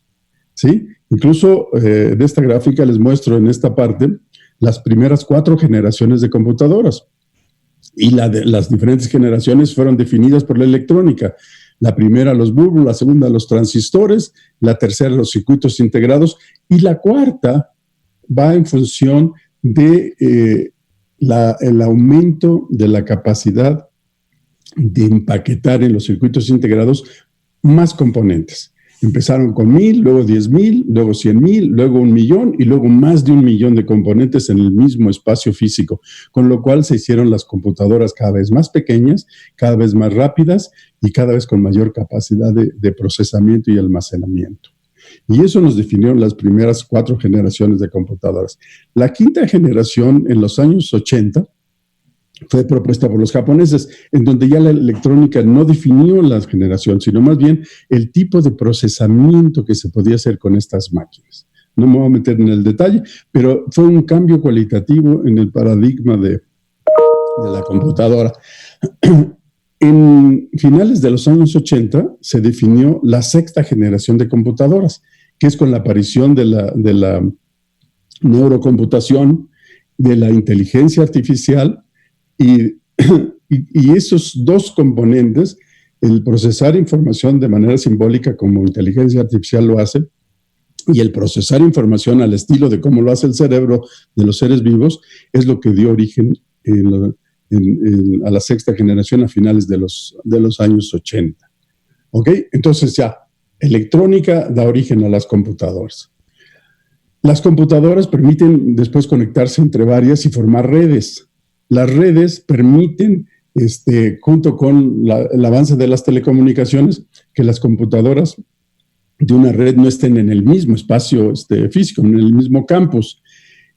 ¿sí? Incluso de esta gráfica les muestro en esta parte las primeras 4 generaciones de computadoras. Y las diferentes generaciones fueron definidas por la electrónica. La primera, los bulbos; la segunda, los transistores; la tercera, los circuitos integrados; y la cuarta va en función de el aumento de la capacidad de empaquetar en los circuitos integrados más componentes. Empezaron con 1,000, luego 10,000, luego 100,000, luego 1,000,000 y luego más de 1,000,000 de componentes en el mismo espacio físico, con lo cual se hicieron las computadoras cada vez más pequeñas, cada vez más rápidas y cada vez con mayor capacidad de procesamiento y almacenamiento. Y eso nos definió las primeras 4 generaciones de computadoras. La quinta generación, en los años 80, fue propuesta por los japoneses, en donde ya la electrónica no definió la generación, sino más bien el tipo de procesamiento que se podía hacer con estas máquinas. No me voy a meter en el detalle, pero fue un cambio cualitativo en el paradigma de la computadora. En finales de los años 80 se definió la sexta generación de computadoras, que es con la aparición de la neurocomputación, de la inteligencia artificial y esos 2 componentes, el procesar información de manera simbólica como inteligencia artificial lo hace, y el procesar información al estilo de cómo lo hace el cerebro de los seres vivos, es lo que dio origen a la sexta generación a finales de los años 80. ¿Ok? Entonces ya, electrónica da origen a las computadoras. Las computadoras permiten después conectarse entre varias y formar redes. Las redes permiten, junto con el avance de las telecomunicaciones, que las computadoras de una red no estén en el mismo espacio físico, en el mismo campus.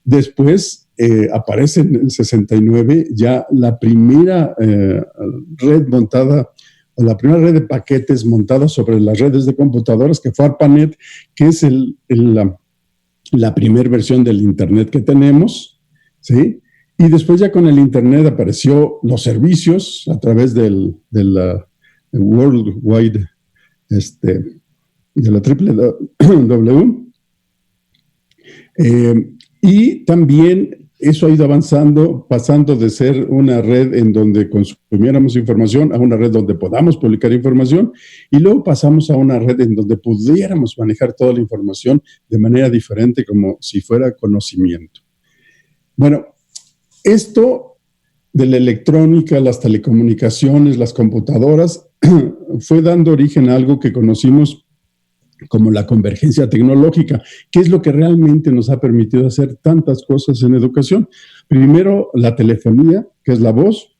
Después aparece en el 69 ya la primera red montada, o la primera red de paquetes montada sobre las redes de computadoras, que fue ARPANET, que es la primera versión del Internet que tenemos, ¿sí? Y después ya con el Internet apareció los servicios a través del World Wide, de la www. Y también eso ha ido avanzando, pasando de ser una red en donde consumiéramos información a una red donde podamos publicar información, y luego pasamos a una red en donde pudiéramos manejar toda la información de manera diferente, como si fuera conocimiento. Bueno, esto de la electrónica, las telecomunicaciones, las computadoras, fue dando origen a algo que conocimos como la convergencia tecnológica, que es lo que realmente nos ha permitido hacer tantas cosas en educación. Primero, la telefonía, que es la voz,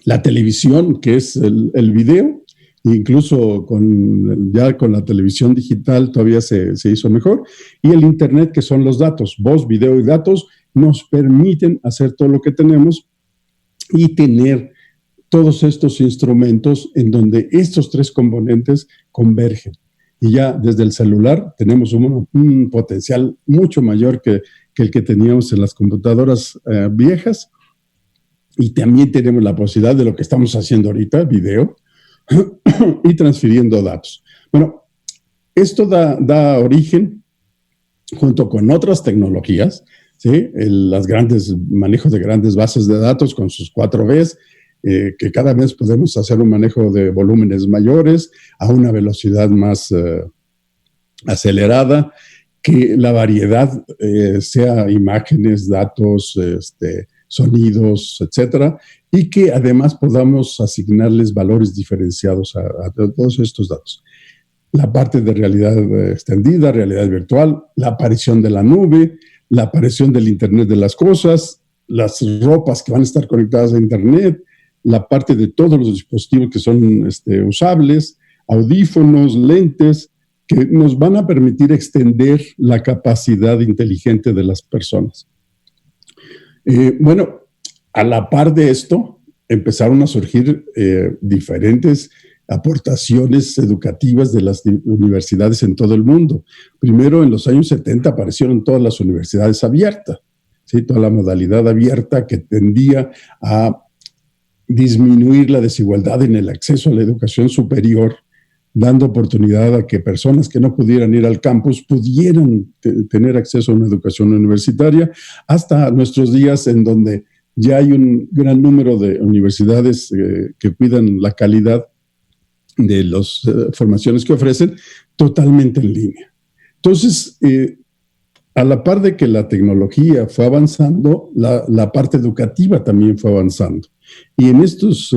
la televisión, que es el video, incluso ya con la televisión digital todavía se hizo mejor, y el Internet, que son los datos. Voz, video y datos nos permiten hacer todo lo que tenemos y tener todos estos instrumentos en donde estos tres componentes convergen. Y ya desde el celular tenemos un potencial mucho mayor que el que teníamos en las computadoras viejas. Y también tenemos la posibilidad de lo que estamos haciendo ahorita, video, y transfiriendo datos. Bueno, esto da origen, junto con otras tecnologías, ¿sí? Los grandes manejos de grandes bases de datos con sus 4Bs, que cada vez podemos hacer un manejo de volúmenes mayores a una velocidad más acelerada, que la variedad sea imágenes, datos, sonidos, etcétera, y que además podamos asignarles valores diferenciados a todos estos datos. La parte de realidad extendida, realidad virtual, la aparición de la nube, la aparición del Internet de las cosas, las ropas que van a estar conectadas a Internet, la parte de todos los dispositivos que son usables, audífonos, lentes, que nos van a permitir extender la capacidad inteligente de las personas. Bueno, a la par de esto, empezaron a surgir diferentes aportaciones educativas de las universidades en todo el mundo. Primero, en los años 70 aparecieron todas las universidades abiertas, ¿sí? Toda la modalidad abierta que tendía a disminuir la desigualdad en el acceso a la educación superior, dando oportunidad a que personas que no pudieran ir al campus pudieran tener acceso a una educación universitaria, hasta nuestros días en donde ya hay un gran número de universidades que cuidan la calidad de las formaciones que ofrecen totalmente en línea. Entonces, a la par de que la tecnología fue avanzando, la parte educativa también fue avanzando. Y en estos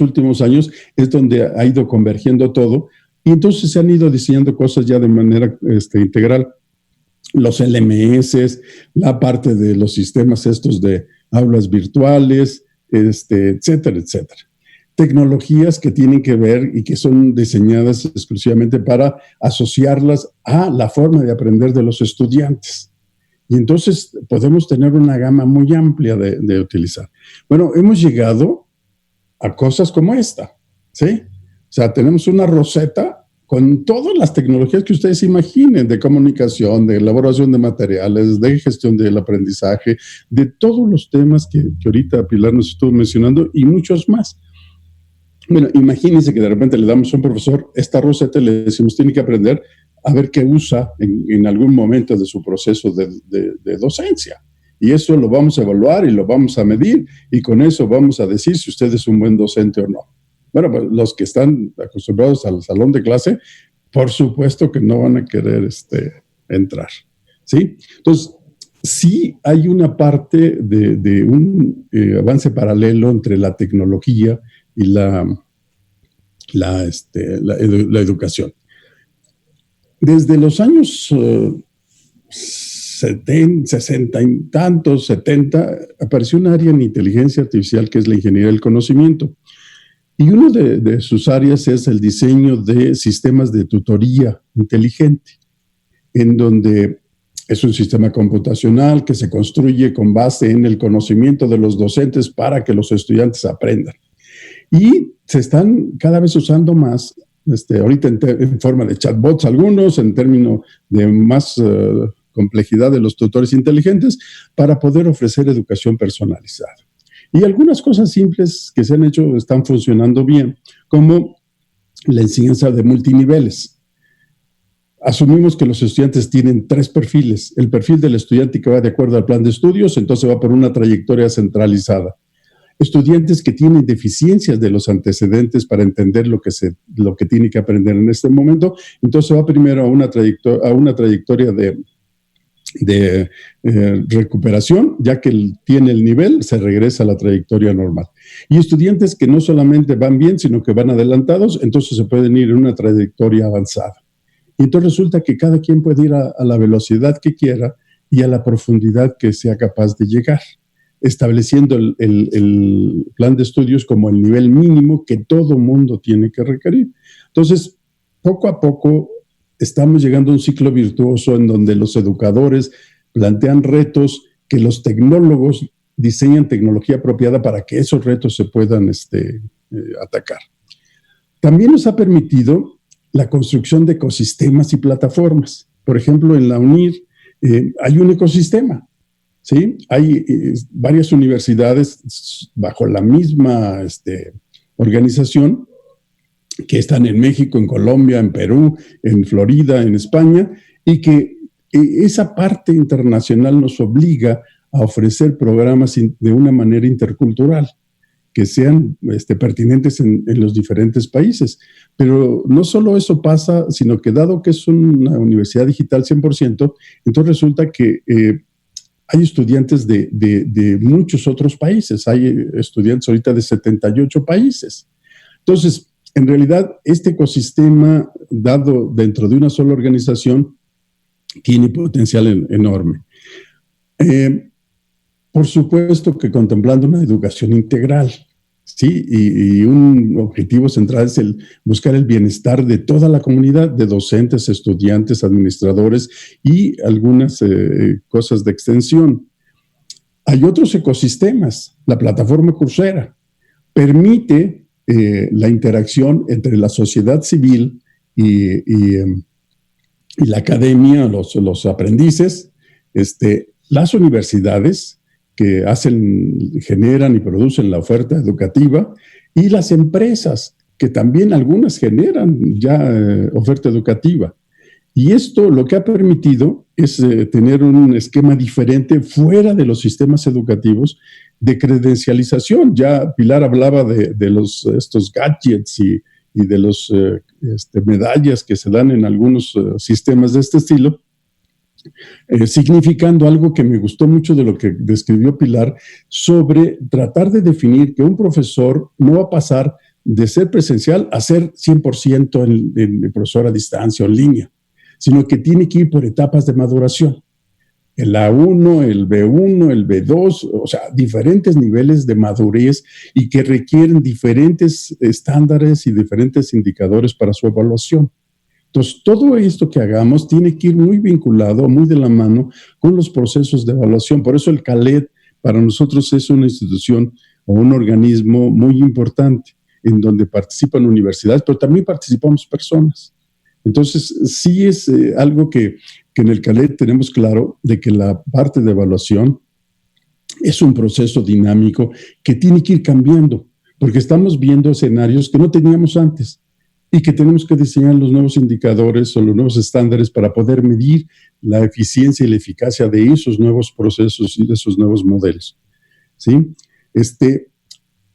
últimos años, es donde ha ido convergiendo todo, y entonces se han ido diseñando cosas ya de manera integral. Los LMS, la parte de los sistemas estos de aulas virtuales, etcétera, etcétera. Tecnologías que tienen que ver y que son diseñadas exclusivamente para asociarlas a la forma de aprender de los estudiantes. Y entonces podemos tener una gama muy amplia de utilizar. Bueno, hemos llegado a cosas como esta, ¿sí? O sea, tenemos una roseta con todas las tecnologías que ustedes imaginen, de comunicación, de elaboración de materiales, de gestión del aprendizaje, de todos los temas que ahorita Pilar nos estuvo mencionando y muchos más. Bueno, imagínense que de repente le damos a un profesor esta roseta y le decimos, tiene que aprender a ver qué usa en algún momento de su proceso de docencia. Y eso lo vamos a evaluar y lo vamos a medir, y con eso vamos a decir si usted es un buen docente o no. Bueno, pues los que están acostumbrados al salón de clase, por supuesto que no van a querer entrar, ¿sí? Entonces, sí hay una parte de un avance paralelo entre la tecnología y la educación. Desde los años 60 y tantos, 70, apareció un área en inteligencia artificial que es la ingeniería del conocimiento. Y una de sus áreas es el diseño de sistemas de tutoría inteligente, en donde es un sistema computacional que se construye con base en el conocimiento de los docentes para que los estudiantes aprendan. Y se están cada vez usando más, ahorita en forma de chatbots algunos, en términos de más complejidad de los tutores inteligentes, para poder ofrecer educación personalizada. Y algunas cosas simples que se han hecho están funcionando bien, como la enseñanza de multiniveles. asumimos que los estudiantes tienen 3 perfiles. El perfil del estudiante que va de acuerdo al plan de estudios, entonces va por una trayectoria centralizada. Estudiantes que tienen deficiencias de los antecedentes para entender lo que tiene que aprender en este momento, entonces va primero a una trayectoria de recuperación, ya que tiene el nivel, se regresa a la trayectoria normal. Y estudiantes que no solamente van bien, sino que van adelantados, entonces se pueden ir en una trayectoria avanzada. Y entonces resulta que cada quien puede ir a la velocidad que quiera y a la profundidad que sea capaz de llegar, estableciendo el plan de estudios como el nivel mínimo que todo mundo tiene que requerir. Entonces, poco a poco estamos llegando a un ciclo virtuoso en donde los educadores plantean retos que los tecnólogos diseñan tecnología apropiada para que esos retos se puedan atacar. También nos ha permitido la construcción de ecosistemas y plataformas. Por ejemplo, en la UNIR hay un ecosistema, ¿sí? Hay varias universidades bajo la misma organización que están en México, en Colombia, en Perú, en Florida, en España, y que esa parte internacional nos obliga a ofrecer programas de una manera intercultural, que sean pertinentes en los diferentes países. Pero no solo eso pasa, sino que dado que es una universidad digital 100%, entonces resulta que hay estudiantes de muchos otros países. Hay estudiantes ahorita de 78 países. Entonces, en realidad, este ecosistema dado dentro de una sola organización tiene potencial enorme. Por supuesto que contemplando una educación integral, ¿sí? Y un objetivo central es buscar el bienestar de toda la comunidad, de docentes, estudiantes, administradores y algunas cosas de extensión. Hay otros ecosistemas. La plataforma Coursera permite la interacción entre la sociedad civil y la academia, los aprendices, las universidades que generan y producen la oferta educativa, y las empresas, que también algunas generan ya oferta educativa. Y esto lo que ha permitido es tener un esquema diferente fuera de los sistemas educativos de credencialización. Ya Pilar hablaba de estos gadgets y de los medallas que se dan en algunos sistemas de este estilo, significando algo que me gustó mucho de lo que describió Pilar, sobre tratar de definir que un profesor no va a pasar de ser presencial a ser 100% en profesor a distancia o en línea, sino que tiene que ir por etapas de maduración. El A1, el B1, el B2, o sea, diferentes niveles de madurez y que requieren diferentes estándares y diferentes indicadores para su evaluación. Entonces, todo esto que hagamos tiene que ir muy vinculado, muy de la mano con los procesos de evaluación. Por eso el CALED para nosotros es una institución o un organismo muy importante en donde participan universidades, pero también participamos personas. Entonces, sí es algo que en el CALED tenemos claro de que la parte de evaluación es un proceso dinámico que tiene que ir cambiando, porque estamos viendo escenarios que no teníamos antes y que tenemos que diseñar los nuevos indicadores o los nuevos estándares para poder medir la eficiencia y la eficacia de esos nuevos procesos y de esos nuevos modelos, ¿sí?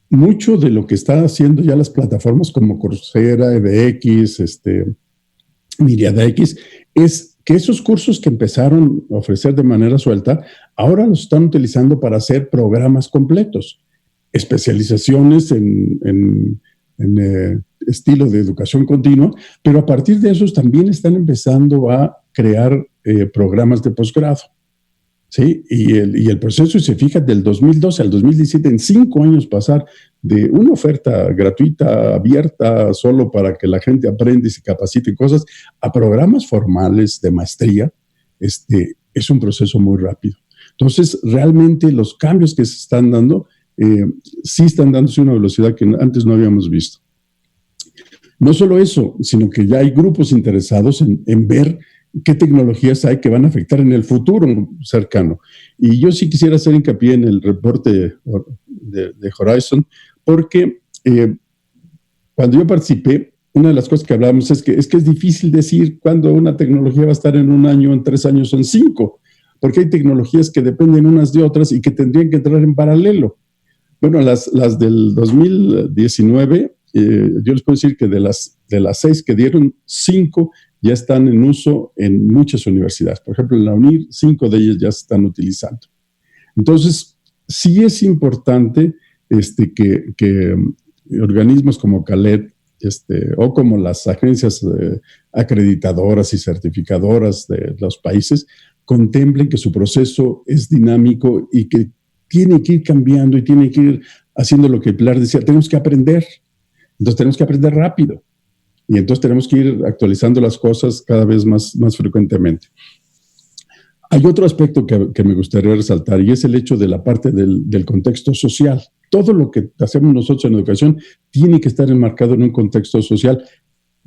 Mucho de lo que están haciendo ya las plataformas como Coursera, edX, MiriadX, es que esos cursos que empezaron a ofrecer de manera suelta, ahora los están utilizando para hacer programas completos, especializaciones en estilo de educación continua, pero a partir de esos también están empezando a crear programas de posgrado, ¿sí? Y el proceso, se fija, del 2012 al 2017, en 5 años pasar de una oferta gratuita, abierta, solo para que la gente aprenda y se capacite cosas, a programas formales de maestría, es un proceso muy rápido. Entonces, realmente los cambios que se están dando, sí están dándose una velocidad que antes no habíamos visto. No solo eso, sino que ya hay grupos interesados en ver qué tecnologías hay que van a afectar en el futuro cercano. Y yo sí quisiera hacer hincapié en el reporte de Horizon, porque cuando yo participé, una de las cosas que hablamos es que es difícil decir cuándo una tecnología va a estar en 1 año, en 3 años o en 5, porque hay tecnologías que dependen unas de otras y que tendrían que entrar en paralelo. Bueno, las del 2019, yo les puedo decir que de las 6 que dieron, 5 ya están en uso en muchas universidades. Por ejemplo, en la UNIR, 5 de ellas ya se están utilizando. Entonces, sí es importante que organismos como CALED o como las agencias acreditadoras y certificadoras de los países contemplen que su proceso es dinámico y que tiene que ir cambiando y tiene que ir haciendo lo que Pilar decía, tenemos que aprender. Entonces tenemos que aprender rápido y entonces tenemos que ir actualizando las cosas cada vez más frecuentemente. Hay otro aspecto que me gustaría resaltar y es el hecho de la parte del contexto social. Todo lo que hacemos nosotros en educación tiene que estar enmarcado en un contexto social.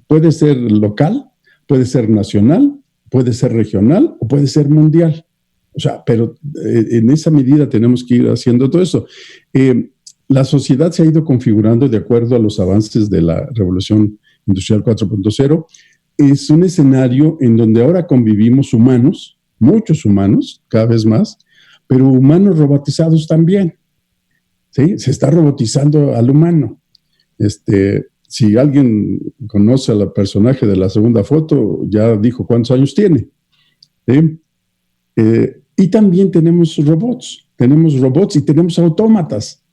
Puede ser local, puede ser nacional, puede ser regional o puede ser mundial. O sea, pero en esa medida tenemos que ir haciendo todo eso. La sociedad se ha ido configurando de acuerdo a los avances de la Revolución Industrial 4.0. Es un escenario en donde ahora convivimos humanos, muchos humanos, cada vez más, pero humanos robotizados también. ¿Sí? Se está robotizando al humano. Si alguien conoce al personaje de la segunda foto, ya dijo cuántos años tiene. ¿Sí? Y también tenemos robots y tenemos autómatas,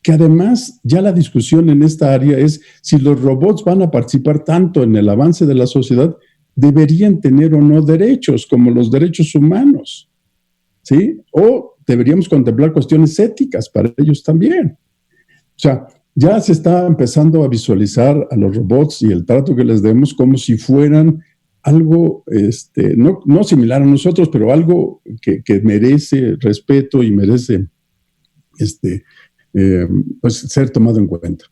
que además ya la discusión en esta área es si los robots van a participar tanto en el avance de la sociedad, deberían tener o no derechos, como los derechos humanos, ¿sí? O deberíamos contemplar cuestiones éticas para ellos también. O sea, ya se está empezando a visualizar a los robots y el trato que les demos como si fueran algo, no similar a nosotros, pero algo que merece respeto y merece pues ser tomado en cuenta.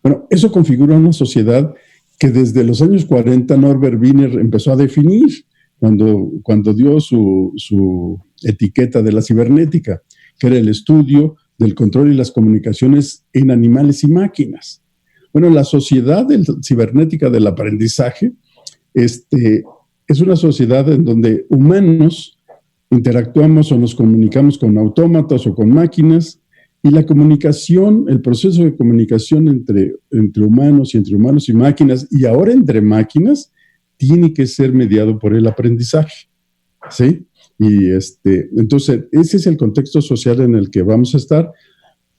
Bueno, eso configura una sociedad que desde los años 40 Norbert Wiener empezó a definir cuando dio su etiqueta de la cibernética, que era el estudio del control y las comunicaciones en animales y máquinas. Bueno, la sociedad cibernética del aprendizaje es una sociedad en donde humanos interactuamos o nos comunicamos con autómatas o con máquinas, y la comunicación, el proceso de comunicación entre humanos y máquinas, y ahora entre máquinas, tiene que ser mediado por el aprendizaje, ¿sí? Y entonces, ese es el contexto social en el que vamos a estar,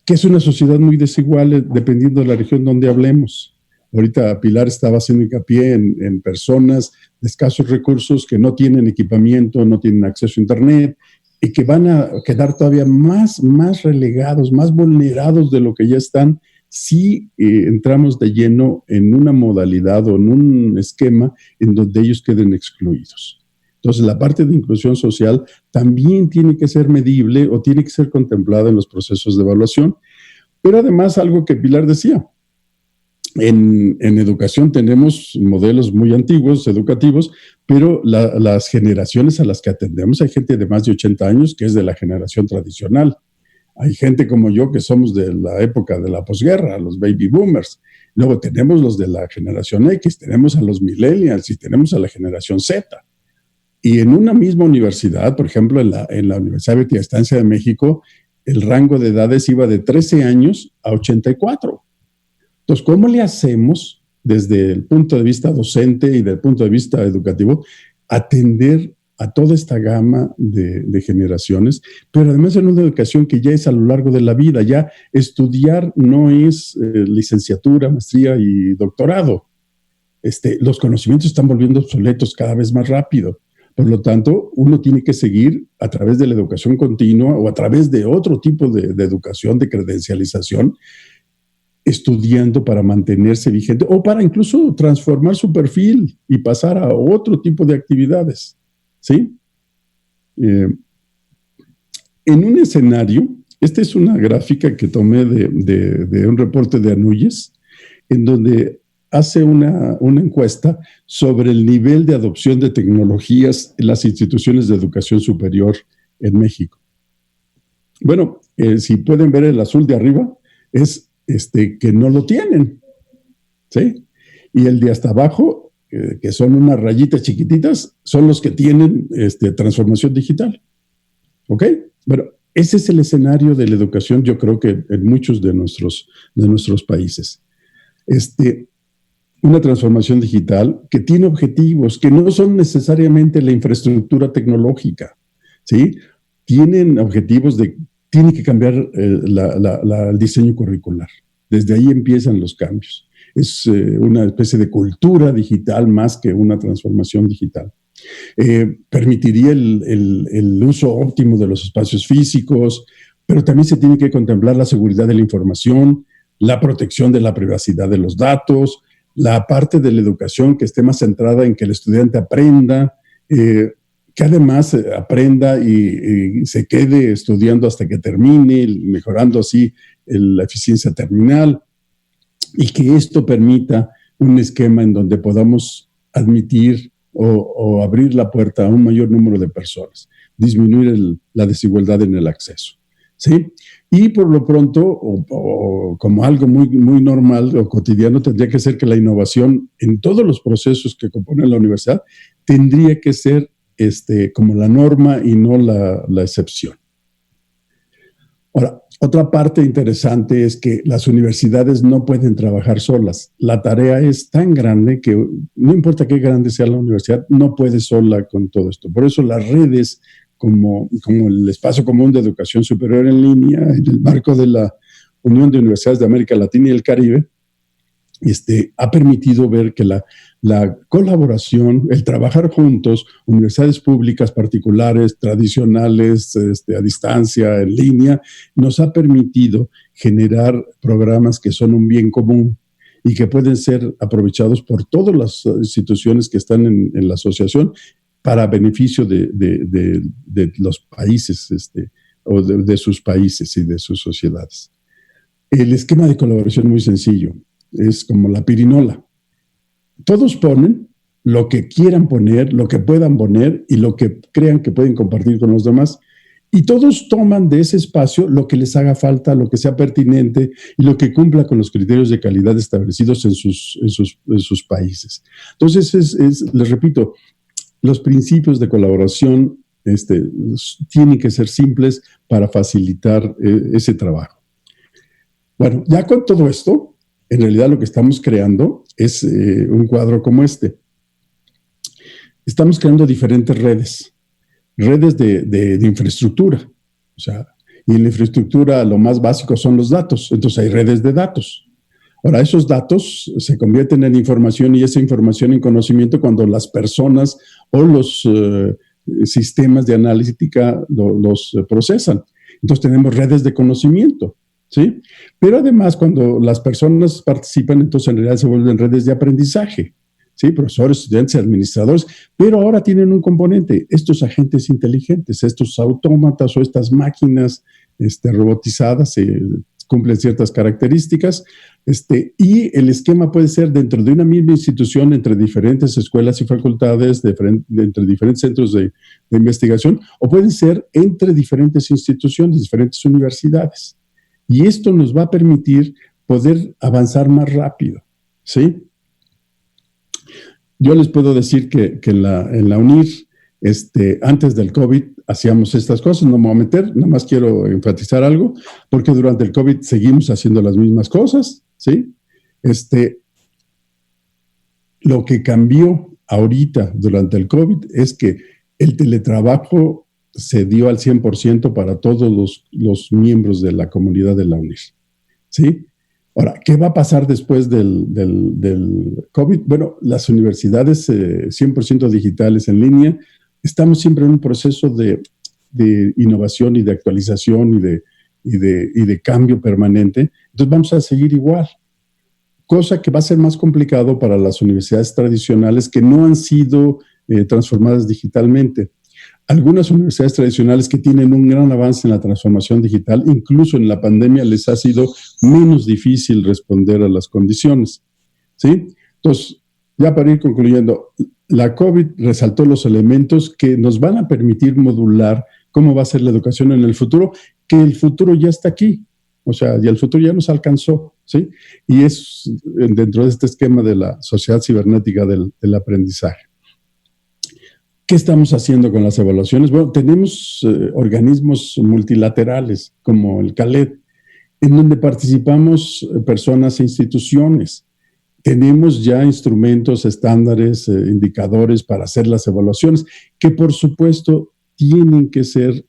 que es una sociedad muy desigual dependiendo de la región donde hablemos. Ahorita Pilar estaba haciendo hincapié en personas de escasos recursos que no tienen equipamiento, no tienen acceso a Internet, y que van a quedar todavía más relegados, más vulnerados de lo que ya están si entramos de lleno en una modalidad o en un esquema en donde ellos queden excluidos. Entonces, la parte de inclusión social también tiene que ser medible o tiene que ser contemplada en los procesos de evaluación. Pero además, algo que Pilar decía, en educación tenemos modelos muy antiguos, educativos, pero las generaciones a las que atendemos, hay gente de más de 80 años que es de la generación tradicional. Hay gente como yo que somos de la época de la posguerra, los baby boomers. Luego tenemos los de la generación X, tenemos a los millennials y tenemos a la generación Z. Y en una misma universidad, por ejemplo, en la Universidad de Estancia de México, el rango de edades iba de 13 años a 84. Entonces, ¿cómo le hacemos desde el punto de vista docente y del punto de vista educativo atender a toda esta gama de generaciones, pero además en una educación que ya es a lo largo de la vida? Ya estudiar no es licenciatura, maestría y doctorado. Los conocimientos están volviendo obsoletos cada vez más rápido. Por lo tanto, uno tiene que seguir a través de la educación continua o a través de otro tipo de educación, de credencialización, estudiando para mantenerse vigente o para incluso transformar su perfil y pasar a otro tipo de actividades, ¿sí? En un escenario, esta es una gráfica que tomé de un reporte de Anuyes, en donde hace una encuesta sobre el nivel de adopción de tecnologías en las instituciones de educación superior en México. Bueno, si pueden ver el azul de arriba, es que no lo tienen, ¿sí? Y el de hasta abajo, que son unas rayitas chiquititas, son los que tienen transformación digital. ¿Ok? Bueno, ese es el escenario de la educación, yo creo que en muchos de nuestros países. Una transformación digital que tiene objetivos que no son necesariamente la infraestructura tecnológica, ¿sí? Tienen objetivos tiene que cambiar el diseño curricular. Desde ahí empiezan los cambios. Es una especie de cultura digital más que una transformación digital. Permitiría el uso óptimo de los espacios físicos, pero también se tiene que contemplar la seguridad de la información, la protección de la privacidad de los datos, la parte de la educación que esté más centrada en que el estudiante aprenda, que además aprenda y se quede estudiando hasta que termine, mejorando así la eficiencia terminal, y que esto permita un esquema en donde podamos admitir o abrir la puerta a un mayor número de personas, disminuir la desigualdad en el acceso, ¿sí? Y por lo pronto, o como algo muy, muy normal o cotidiano, tendría que ser que la innovación en todos los procesos que componen la universidad tendría que ser como la norma y no la excepción. Ahora, otra parte interesante es que las universidades no pueden trabajar solas. La tarea es tan grande que no importa qué grande sea la universidad, no puede sola con todo esto. Por eso las redes, como el Espacio Común de Educación Superior en Línea, en el marco de la Unión de Universidades de América Latina y el Caribe, ha permitido ver que la colaboración, el trabajar juntos, universidades públicas, particulares, tradicionales, a distancia, en línea, nos ha permitido generar programas que son un bien común y que pueden ser aprovechados por todas las instituciones que están en la asociación para beneficio de los países o de sus países y de sus sociedades. El esquema de colaboración es muy sencillo. Es como la pirinola. Todos ponen lo que quieran poner, lo que puedan poner y lo que crean que pueden compartir con los demás. Y todos toman de ese espacio lo que les haga falta, lo que sea pertinente y lo que cumpla con los criterios de calidad establecidos en sus países. Entonces, les repito, los principios de colaboración tienen que ser simples para facilitar ese trabajo. Bueno, ya con todo esto, en realidad lo que estamos creando es un cuadro como este. Estamos creando diferentes redes de infraestructura. O sea, y en la infraestructura lo más básico son los datos. Entonces hay redes de datos. Ahora, esos datos se convierten en información y esa información en conocimiento cuando las personas o los sistemas de analítica los procesan. Entonces tenemos redes de conocimiento. ¿Sí? Pero además, cuando las personas participan, entonces en realidad se vuelven redes de aprendizaje, ¿sí? Profesores, estudiantes, administradores, pero ahora tienen un componente, estos agentes inteligentes, estos autómatas o estas máquinas robotizadas cumplen ciertas características, y el esquema puede ser dentro de una misma institución, entre diferentes escuelas y facultades, entre diferentes centros de investigación, o pueden ser entre diferentes instituciones, diferentes universidades. Y esto nos va a permitir poder avanzar más rápido, ¿sí? Yo les puedo decir que en la UNIR, antes del COVID, hacíamos estas cosas. No me voy a meter, nada más quiero enfatizar algo, porque durante el COVID seguimos haciendo las mismas cosas, ¿sí? Lo que cambió ahorita durante el COVID es que el teletrabajo se dio al 100% para todos los miembros de la comunidad de la UNIR, ¿sí? Ahora, ¿qué va a pasar después del COVID? Bueno, las universidades 100% digitales en línea, estamos siempre en un proceso de innovación y de actualización y de cambio permanente. Entonces vamos a seguir igual, cosa que va a ser más complicado para las universidades tradicionales que no han sido transformadas digitalmente. Algunas universidades tradicionales que tienen un gran avance en la transformación digital, incluso en la pandemia les ha sido menos difícil responder a las condiciones, ¿sí? Entonces, ya para ir concluyendo, la COVID resaltó los elementos que nos van a permitir modular cómo va a ser la educación en el futuro, que el futuro ya está aquí. o sea, y el futuro ya nos alcanzó, ¿sí? Y es dentro de este esquema de la sociedad cibernética del aprendizaje. ¿Qué estamos haciendo con las evaluaciones? Bueno, tenemos organismos multilaterales como el CALED, en donde participamos personas e instituciones. Tenemos ya instrumentos, estándares, indicadores para hacer las evaluaciones, que por supuesto tienen que ser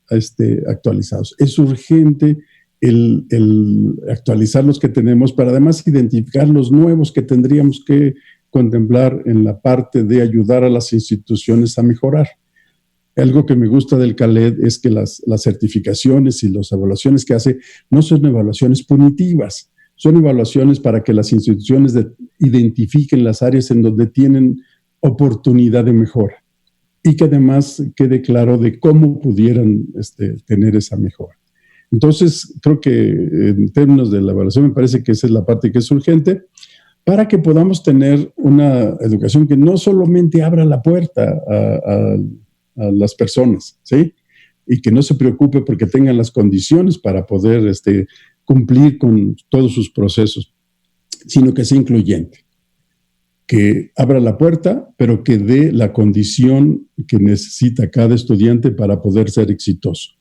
actualizados. Es urgente el actualizar los que tenemos para además identificar los nuevos que tendríamos que contemplar en la parte de ayudar a las instituciones a mejorar. Algo que me gusta del CALED es que las certificaciones y las evaluaciones que hace no son evaluaciones punitivas, son evaluaciones para que las instituciones identifiquen las áreas en donde tienen oportunidad de mejora y que además quede claro de cómo pudieran tener esa mejora. Entonces, creo que en términos de la evaluación me parece que esa es la parte que es urgente para que podamos tener una educación que no solamente abra la puerta a las personas, ¿sí? Y que no se preocupe porque tengan las condiciones para poder cumplir con todos sus procesos, sino que sea incluyente, que abra la puerta, pero que dé la condición que necesita cada estudiante para poder ser exitoso.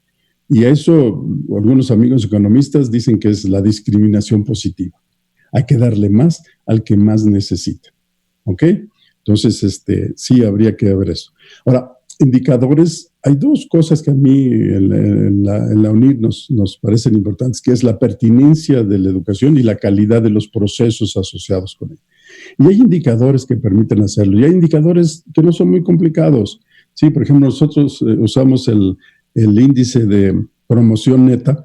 Y a eso algunos amigos economistas dicen que es la discriminación positiva. Hay que darle más al que más necesita, ¿ok? Entonces, sí habría que ver eso. Ahora, indicadores, hay dos cosas que a mí en la UNIR nos parecen importantes, que es la pertinencia de la educación y la calidad de los procesos asociados con ella. Y hay indicadores que permiten hacerlo, y hay indicadores que no son muy complicados. Sí, por ejemplo, nosotros usamos el índice de promoción neta,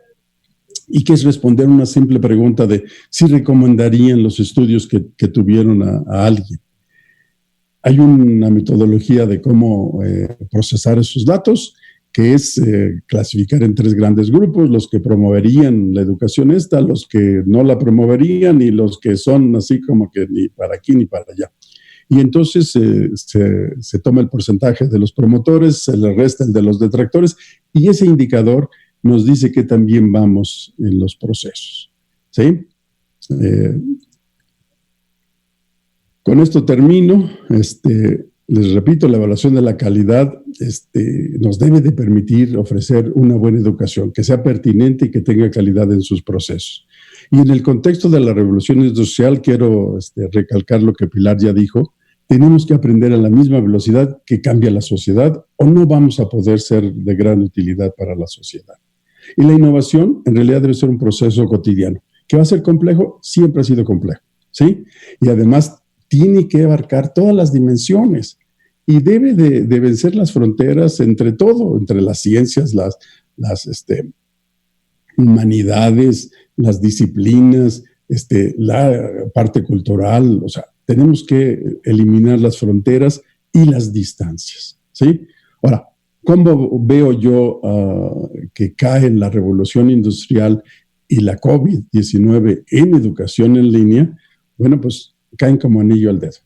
y que es responder una simple pregunta de si recomendarían los estudios que tuvieron a alguien. Hay una metodología de cómo procesar esos datos, que es clasificar en 3 grandes grupos: los que promoverían la educación los que no la promoverían y los que son así como que ni para aquí ni para allá. Y entonces se toma el porcentaje de los promotores, se le resta el de los detractores, y ese indicador nos dice que también vamos en los procesos, ¿sí? Con esto termino. Les repito, la evaluación de la calidad nos debe de permitir ofrecer una buena educación, que sea pertinente y que tenga calidad en sus procesos. Y en el contexto de la revolución industrial, quiero recalcar lo que Pilar ya dijo: tenemos que aprender a la misma velocidad que cambia la sociedad, o no vamos a poder ser de gran utilidad para la sociedad. Y la innovación en realidad debe ser un proceso cotidiano. ¿Que va a ser complejo? Siempre ha sido complejo, ¿sí? Y además tiene que abarcar todas las dimensiones y debe de vencer las fronteras entre todo, entre las ciencias, las humanidades, las disciplinas, la parte cultural. O sea, tenemos que eliminar las fronteras y las distancias, ¿sí? Ahora, ¿cómo veo yo que cae la revolución industrial y la COVID-19 en educación en línea? Bueno, pues caen como anillo al dedo,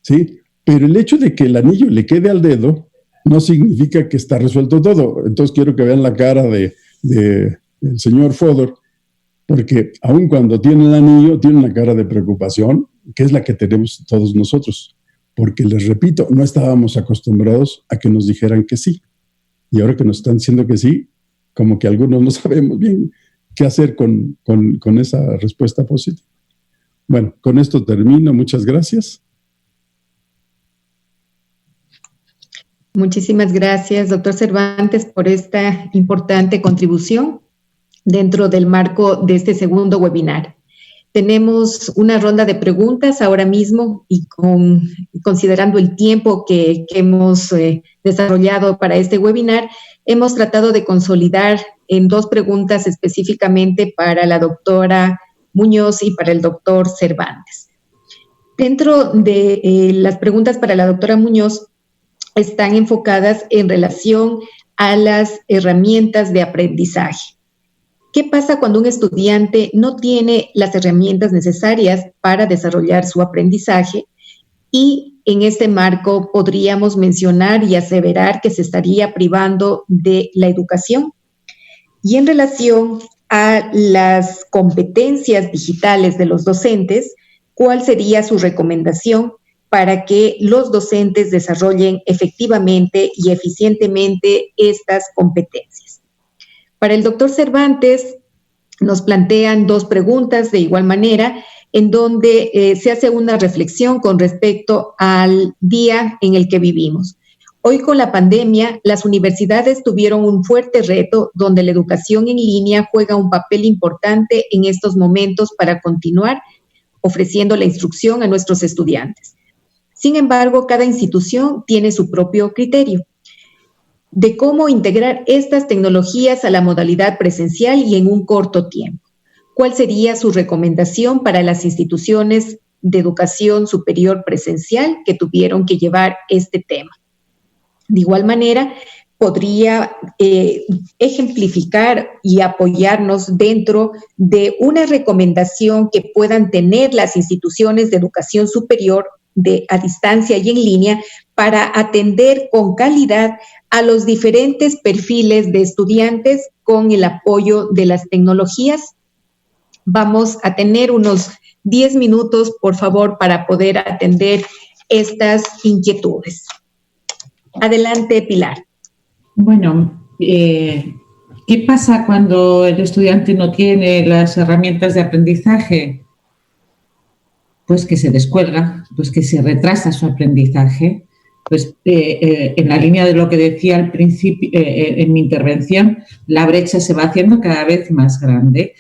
¿sí? Pero el hecho de que el anillo le quede al dedo no significa que está resuelto todo. Entonces quiero que vean la cara del señor Fodor, porque aun cuando tiene el anillo, tiene una cara de preocupación, que es la que tenemos todos nosotros. Porque, les repito, no estábamos acostumbrados a que nos dijeran que sí. Y ahora que nos están diciendo que sí, como que algunos no sabemos bien qué hacer con esa respuesta positiva. Bueno, con esto termino. Muchas gracias. Muchísimas gracias, doctor Cervantes, por esta importante contribución dentro del marco de este segundo webinar. Tenemos una ronda de preguntas ahora mismo y considerando el tiempo que hemos desarrollado para este webinar, hemos tratado de consolidar en 2 preguntas específicamente para la doctora Muñoz y para el doctor Cervantes. Dentro de las preguntas para la doctora Muñoz están enfocadas en relación a las herramientas de aprendizaje. ¿Qué pasa cuando un estudiante no tiene las herramientas necesarias para desarrollar su aprendizaje? Y en este marco podríamos mencionar y aseverar que se estaría privando de la educación. Y en relación a las competencias digitales de los docentes, ¿cuál sería su recomendación para que los docentes desarrollen efectivamente y eficientemente estas competencias? Para el doctor Cervantes nos plantean 2 preguntas de igual manera, en donde se hace una reflexión con respecto al día en el que vivimos. Hoy con la pandemia, las universidades tuvieron un fuerte reto donde la educación en línea juega un papel importante en estos momentos para continuar ofreciendo la instrucción a nuestros estudiantes. Sin embargo, cada institución tiene su propio criterio de cómo integrar estas tecnologías a la modalidad presencial y en un corto tiempo. ¿Cuál sería su recomendación para las instituciones de educación superior presencial que tuvieron que llevar este tema? De igual manera, podría ejemplificar y apoyarnos dentro de una recomendación que puedan tener las instituciones de educación superior a distancia y en línea para atender con calidad a los diferentes perfiles de estudiantes con el apoyo de las tecnologías. Vamos a tener unos 10 minutos, por favor, para poder atender estas inquietudes. Adelante, Pilar. Bueno, ¿qué pasa cuando el estudiante no tiene las herramientas de aprendizaje? Pues que se descuelga, pues que se retrasa su aprendizaje. Pues en la línea de lo que decía al principio, en mi intervención, la brecha se va haciendo cada vez más grande.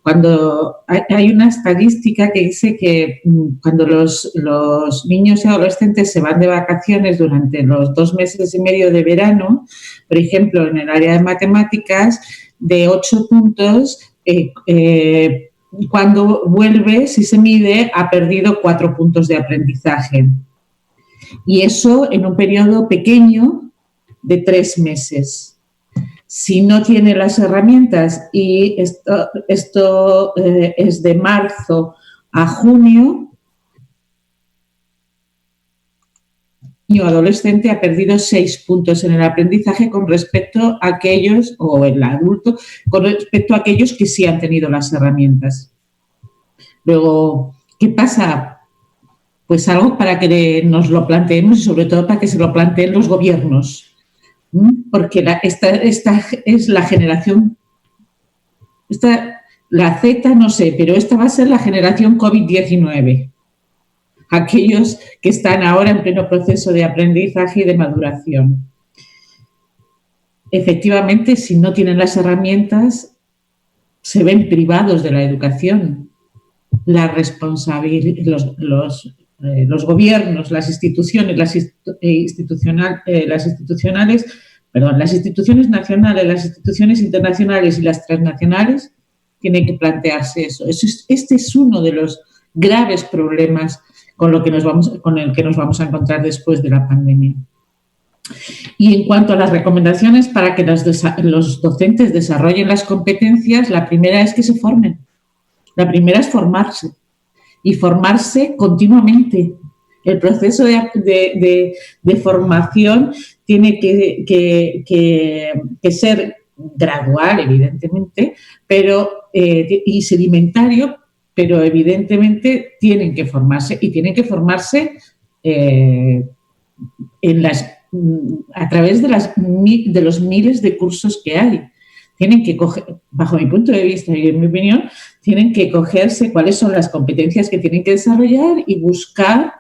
Cuando hay una estadística que dice que cuando los niños y adolescentes se van de vacaciones durante los 2 meses y medio de verano, por ejemplo, en el área de matemáticas, de 8 puntos, cuando vuelve, si se mide, ha perdido 4 puntos de aprendizaje. Y eso en un periodo pequeño de 3 meses. Si no tiene las herramientas, y esto es de marzo a junio, el niño adolescente ha perdido 6 puntos en el aprendizaje con respecto a aquellos, o el adulto, con respecto a aquellos que sí han tenido las herramientas. Luego, ¿qué pasa? Pues algo para que nos lo planteemos y sobre todo para que se lo planteen los gobiernos. Porque esta es la generación, la Z no sé, pero esta va a ser la generación COVID-19. Aquellos que están ahora en pleno proceso de aprendizaje y de maduración. Efectivamente, si no tienen las herramientas, se ven privados de la educación. La responsabilidad, los gobiernos, las instituciones, las instituciones nacionales, las instituciones internacionales y las transnacionales tienen que plantearse eso. Este es uno de los graves problemas con el que nos vamos a encontrar después de la pandemia. Y en cuanto a las recomendaciones para que los docentes desarrollen las competencias, la primera es que se formen. La primera es formarse. Y formarse continuamente. El proceso de formación tiene que ser gradual, evidentemente, y sedimentario, pero evidentemente tienen que formarse y tienen que formarse a través de los miles de cursos que hay. Tienen que coger, bajo mi punto de vista y en mi opinión, tienen que cogerse cuáles son las competencias que tienen que desarrollar y buscar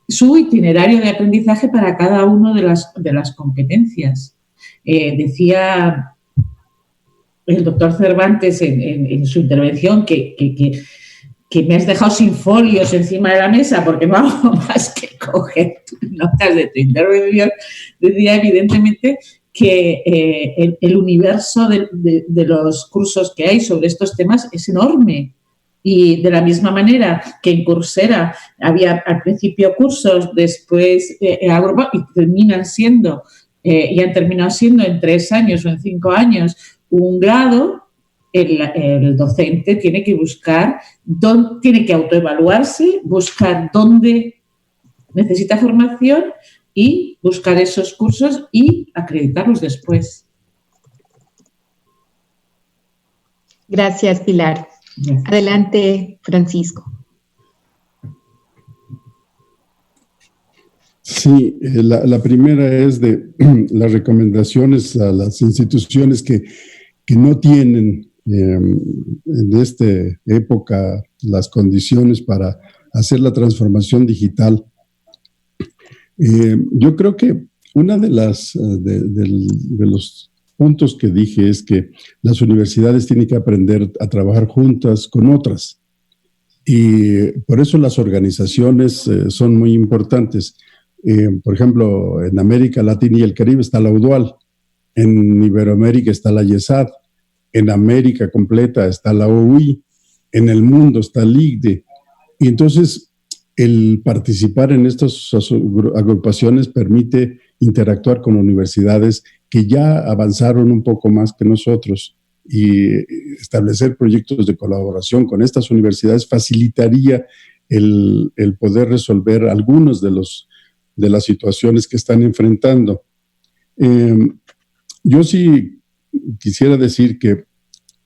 su itinerario de aprendizaje para cada una de las competencias. Decía el doctor Cervantes en su intervención que me has dejado sin folios encima de la mesa porque no hago más que coger notas de tu intervención. Decía evidentemente que el universo de los cursos que hay sobre estos temas es enorme. Y de la misma manera que en Coursera había al principio cursos, después y han terminado siendo en 3 años o en 5 años un grado, el docente tiene que buscar, tiene que autoevaluarse, buscar dónde necesita formación y buscar esos cursos y acreditarlos después. Gracias, Pilar. Gracias. Adelante, Francisco. Sí, la primera es de las recomendaciones a las instituciones que no tienen en esta época las condiciones para hacer la transformación digital. Yo creo que una de los puntos que dije es que las universidades tienen que aprender a trabajar juntas con otras. Y por eso las organizaciones son muy importantes. Por ejemplo, en América Latina y el Caribe está la UDUAL, en Iberoamérica está la IESAD, en América completa está la OUI, en el mundo está el ICDE. Y entonces el participar en estas agrupaciones permite interactuar con universidades que ya avanzaron un poco más que nosotros, y establecer proyectos de colaboración con estas universidades facilitaría el poder resolver algunos de las situaciones que están enfrentando. Yo sí quisiera decir que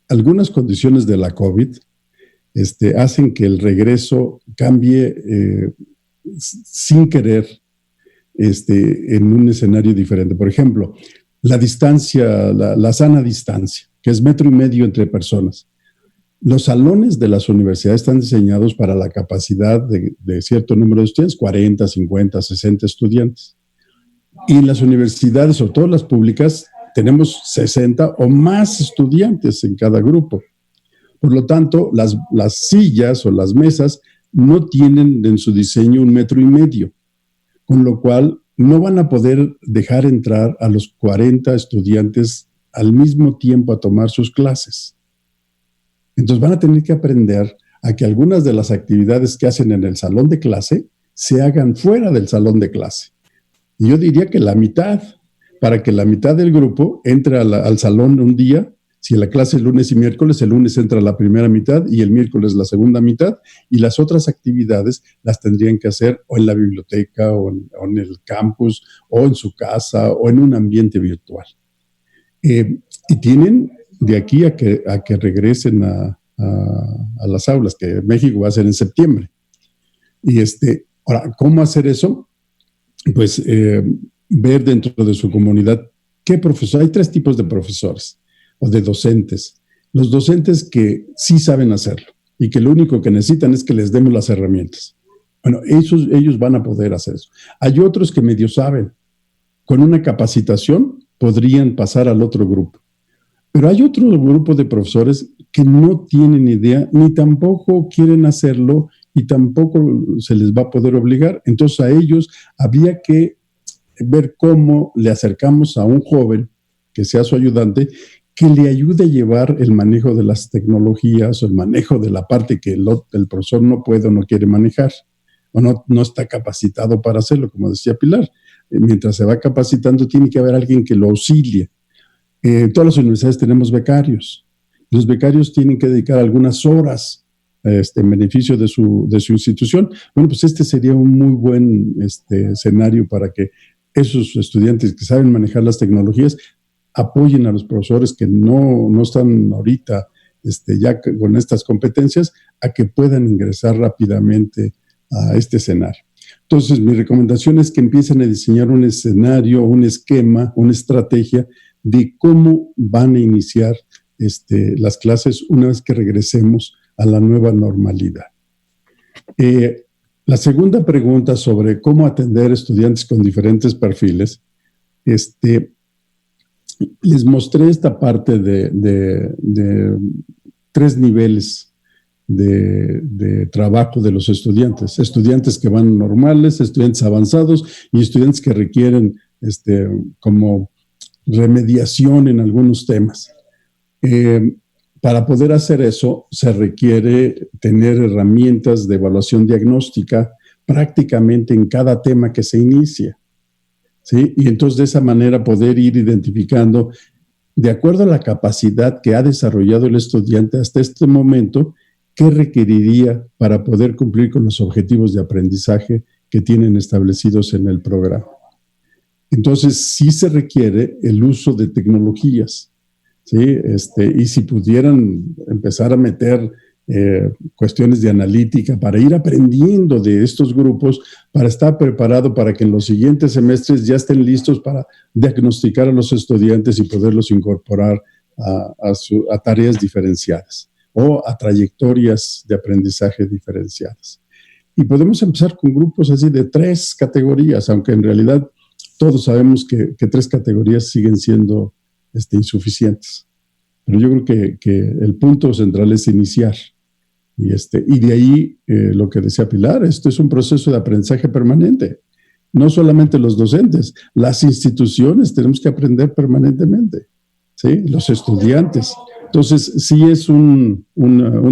algunas condiciones de la COVID hacen que el regreso cambie sin querer en un escenario diferente. Por ejemplo, la distancia, la sana distancia, que es 1.5 metros entre personas. Los salones de las universidades están diseñados para la capacidad de cierto número de estudiantes, 40, 50, 60 estudiantes. Y en las universidades, sobre todo las públicas, tenemos 60 o más estudiantes en cada grupo. Por lo tanto, las sillas o las mesas no tienen en su diseño 1.5 metros, con lo cual no van a poder dejar entrar a los 40 estudiantes al mismo tiempo a tomar sus clases. Entonces van a tener que aprender a que algunas de las actividades que hacen en el salón de clase se hagan fuera del salón de clase. Y yo diría que la mitad, para que la mitad del grupo entre al salón un día. Si la clase es lunes y miércoles, el lunes entra la primera mitad y el miércoles la segunda mitad, y las otras actividades las tendrían que hacer o en la biblioteca o en el campus o en su casa o en un ambiente virtual. Y tienen de aquí a que regresen a las aulas, que México va a ser en septiembre. Y ahora, ¿cómo hacer eso? Pues ver dentro de su comunidad qué profesor. Hay 3 tipos de profesores o de docentes. Los docentes que sí saben hacerlo y que lo único que necesitan es que les demos las herramientas. Bueno, ellos van a poder hacer eso. Hay otros que medio saben. Con una capacitación podrían pasar al otro grupo. Pero hay otro grupo de profesores que no tienen idea ni tampoco quieren hacerlo y tampoco se les va a poder obligar. Entonces a ellos habría que ver cómo le acercamos a un joven que sea su ayudante, que le ayude a llevar el manejo de las tecnologías o el manejo de la parte que el profesor no puede o no quiere manejar o no está capacitado para hacerlo, como decía Pilar. Mientras se va capacitando tiene que haber alguien que lo auxilie. En todas las universidades tenemos becarios. Los becarios tienen que dedicar algunas horas en beneficio de su institución. Bueno, pues sería un muy buen escenario para que esos estudiantes que saben manejar las tecnologías apoyen a los profesores que no están ahorita ya con estas competencias, a que puedan ingresar rápidamente a este escenario. Entonces, mi recomendación es que empiecen a diseñar un escenario, un esquema, una estrategia de cómo van a iniciar las clases una vez que regresemos a la nueva normalidad. La segunda pregunta sobre cómo atender estudiantes con diferentes perfiles, les mostré esta parte de 3 niveles de trabajo de los estudiantes. Estudiantes que van normales, estudiantes avanzados y estudiantes que requieren como remediación en algunos temas. Para poder hacer eso se requiere tener herramientas de evaluación diagnóstica prácticamente en cada tema que se inicia, ¿sí? Y entonces de esa manera poder ir identificando, de acuerdo a la capacidad que ha desarrollado el estudiante hasta este momento, qué requeriría para poder cumplir con los objetivos de aprendizaje que tienen establecidos en el programa. Entonces sí se requiere el uso de tecnologías. ¿sí? Y si pudieran empezar a meter cuestiones de analítica para ir aprendiendo de estos grupos, para estar preparado para que en los siguientes semestres ya estén listos para diagnosticar a los estudiantes y poderlos incorporar a tareas diferenciadas o a trayectorias de aprendizaje diferenciadas. Y podemos empezar con grupos así de 3 categorías, aunque en realidad todos sabemos que 3 categorías siguen siendo insuficientes. Pero yo creo que el punto central es iniciar. Y de ahí lo que decía Pilar, esto es un proceso de aprendizaje permanente. No solamente los docentes, las instituciones tenemos que aprender permanentemente, ¿sí? Los estudiantes. Entonces, sí es un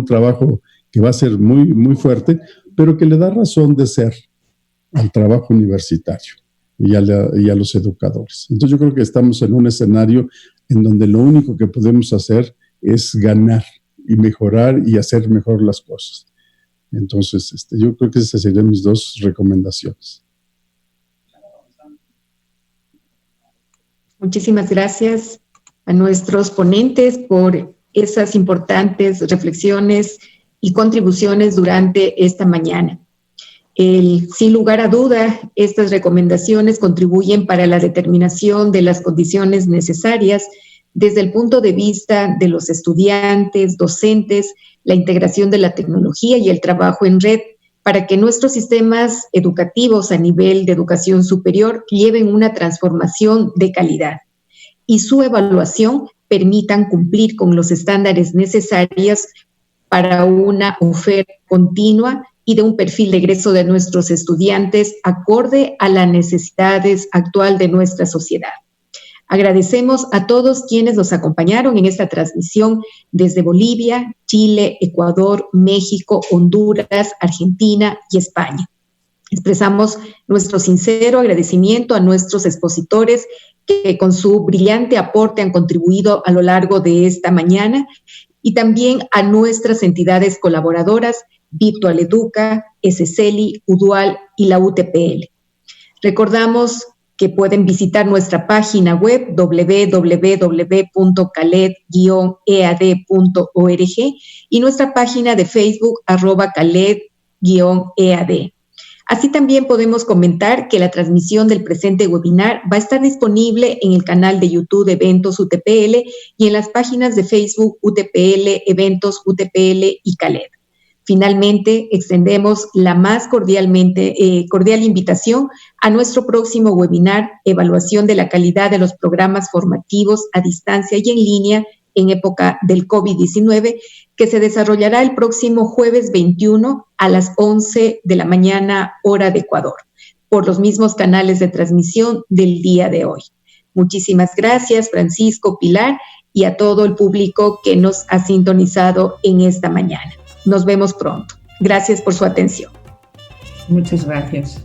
trabajo que va a ser muy, muy fuerte, pero que le da razón de ser al trabajo universitario y a los educadores. Entonces, yo creo que estamos en un escenario en donde lo único que podemos hacer es ganar y mejorar y hacer mejor las cosas. Entonces, yo creo que esas serían mis 2 recomendaciones. Muchísimas gracias a nuestros ponentes por esas importantes reflexiones y contribuciones durante esta mañana. Sin lugar a duda, estas recomendaciones contribuyen para la determinación de las condiciones necesarias desde el punto de vista de los estudiantes, docentes, la integración de la tecnología y el trabajo en red para que nuestros sistemas educativos a nivel de educación superior lleven una transformación de calidad y su evaluación permitan cumplir con los estándares necesarios para una oferta continua y de un perfil de egreso de nuestros estudiantes acorde a las necesidades actual de nuestra sociedad. Agradecemos a todos quienes nos acompañaron en esta transmisión desde Bolivia, Chile, Ecuador, México, Honduras, Argentina y España. Expresamos nuestro sincero agradecimiento a nuestros expositores que con su brillante aporte han contribuido a lo largo de esta mañana y también a nuestras entidades colaboradoras, Virtual Educa, SCELI, UDUAL y la UTPL. Recordamos que pueden visitar nuestra página web www.caled-ead.org y nuestra página de Facebook @caled-ead. Así también podemos comentar que la transmisión del presente webinar va a estar disponible en el canal de YouTube de Eventos UTPL y en las páginas de Facebook UTPL, Eventos UTPL y Caled. Finalmente, extendemos la más cordial invitación a nuestro próximo webinar, Evaluación de la calidad de los programas formativos a distancia y en línea en época del COVID-19, que se desarrollará el próximo jueves 21 a las 11 de la mañana, hora de Ecuador, por los mismos canales de transmisión del día de hoy. Muchísimas gracias, Francisco, Pilar, y a todo el público que nos ha sintonizado en esta mañana. Nos vemos pronto. Gracias por su atención. Muchas gracias.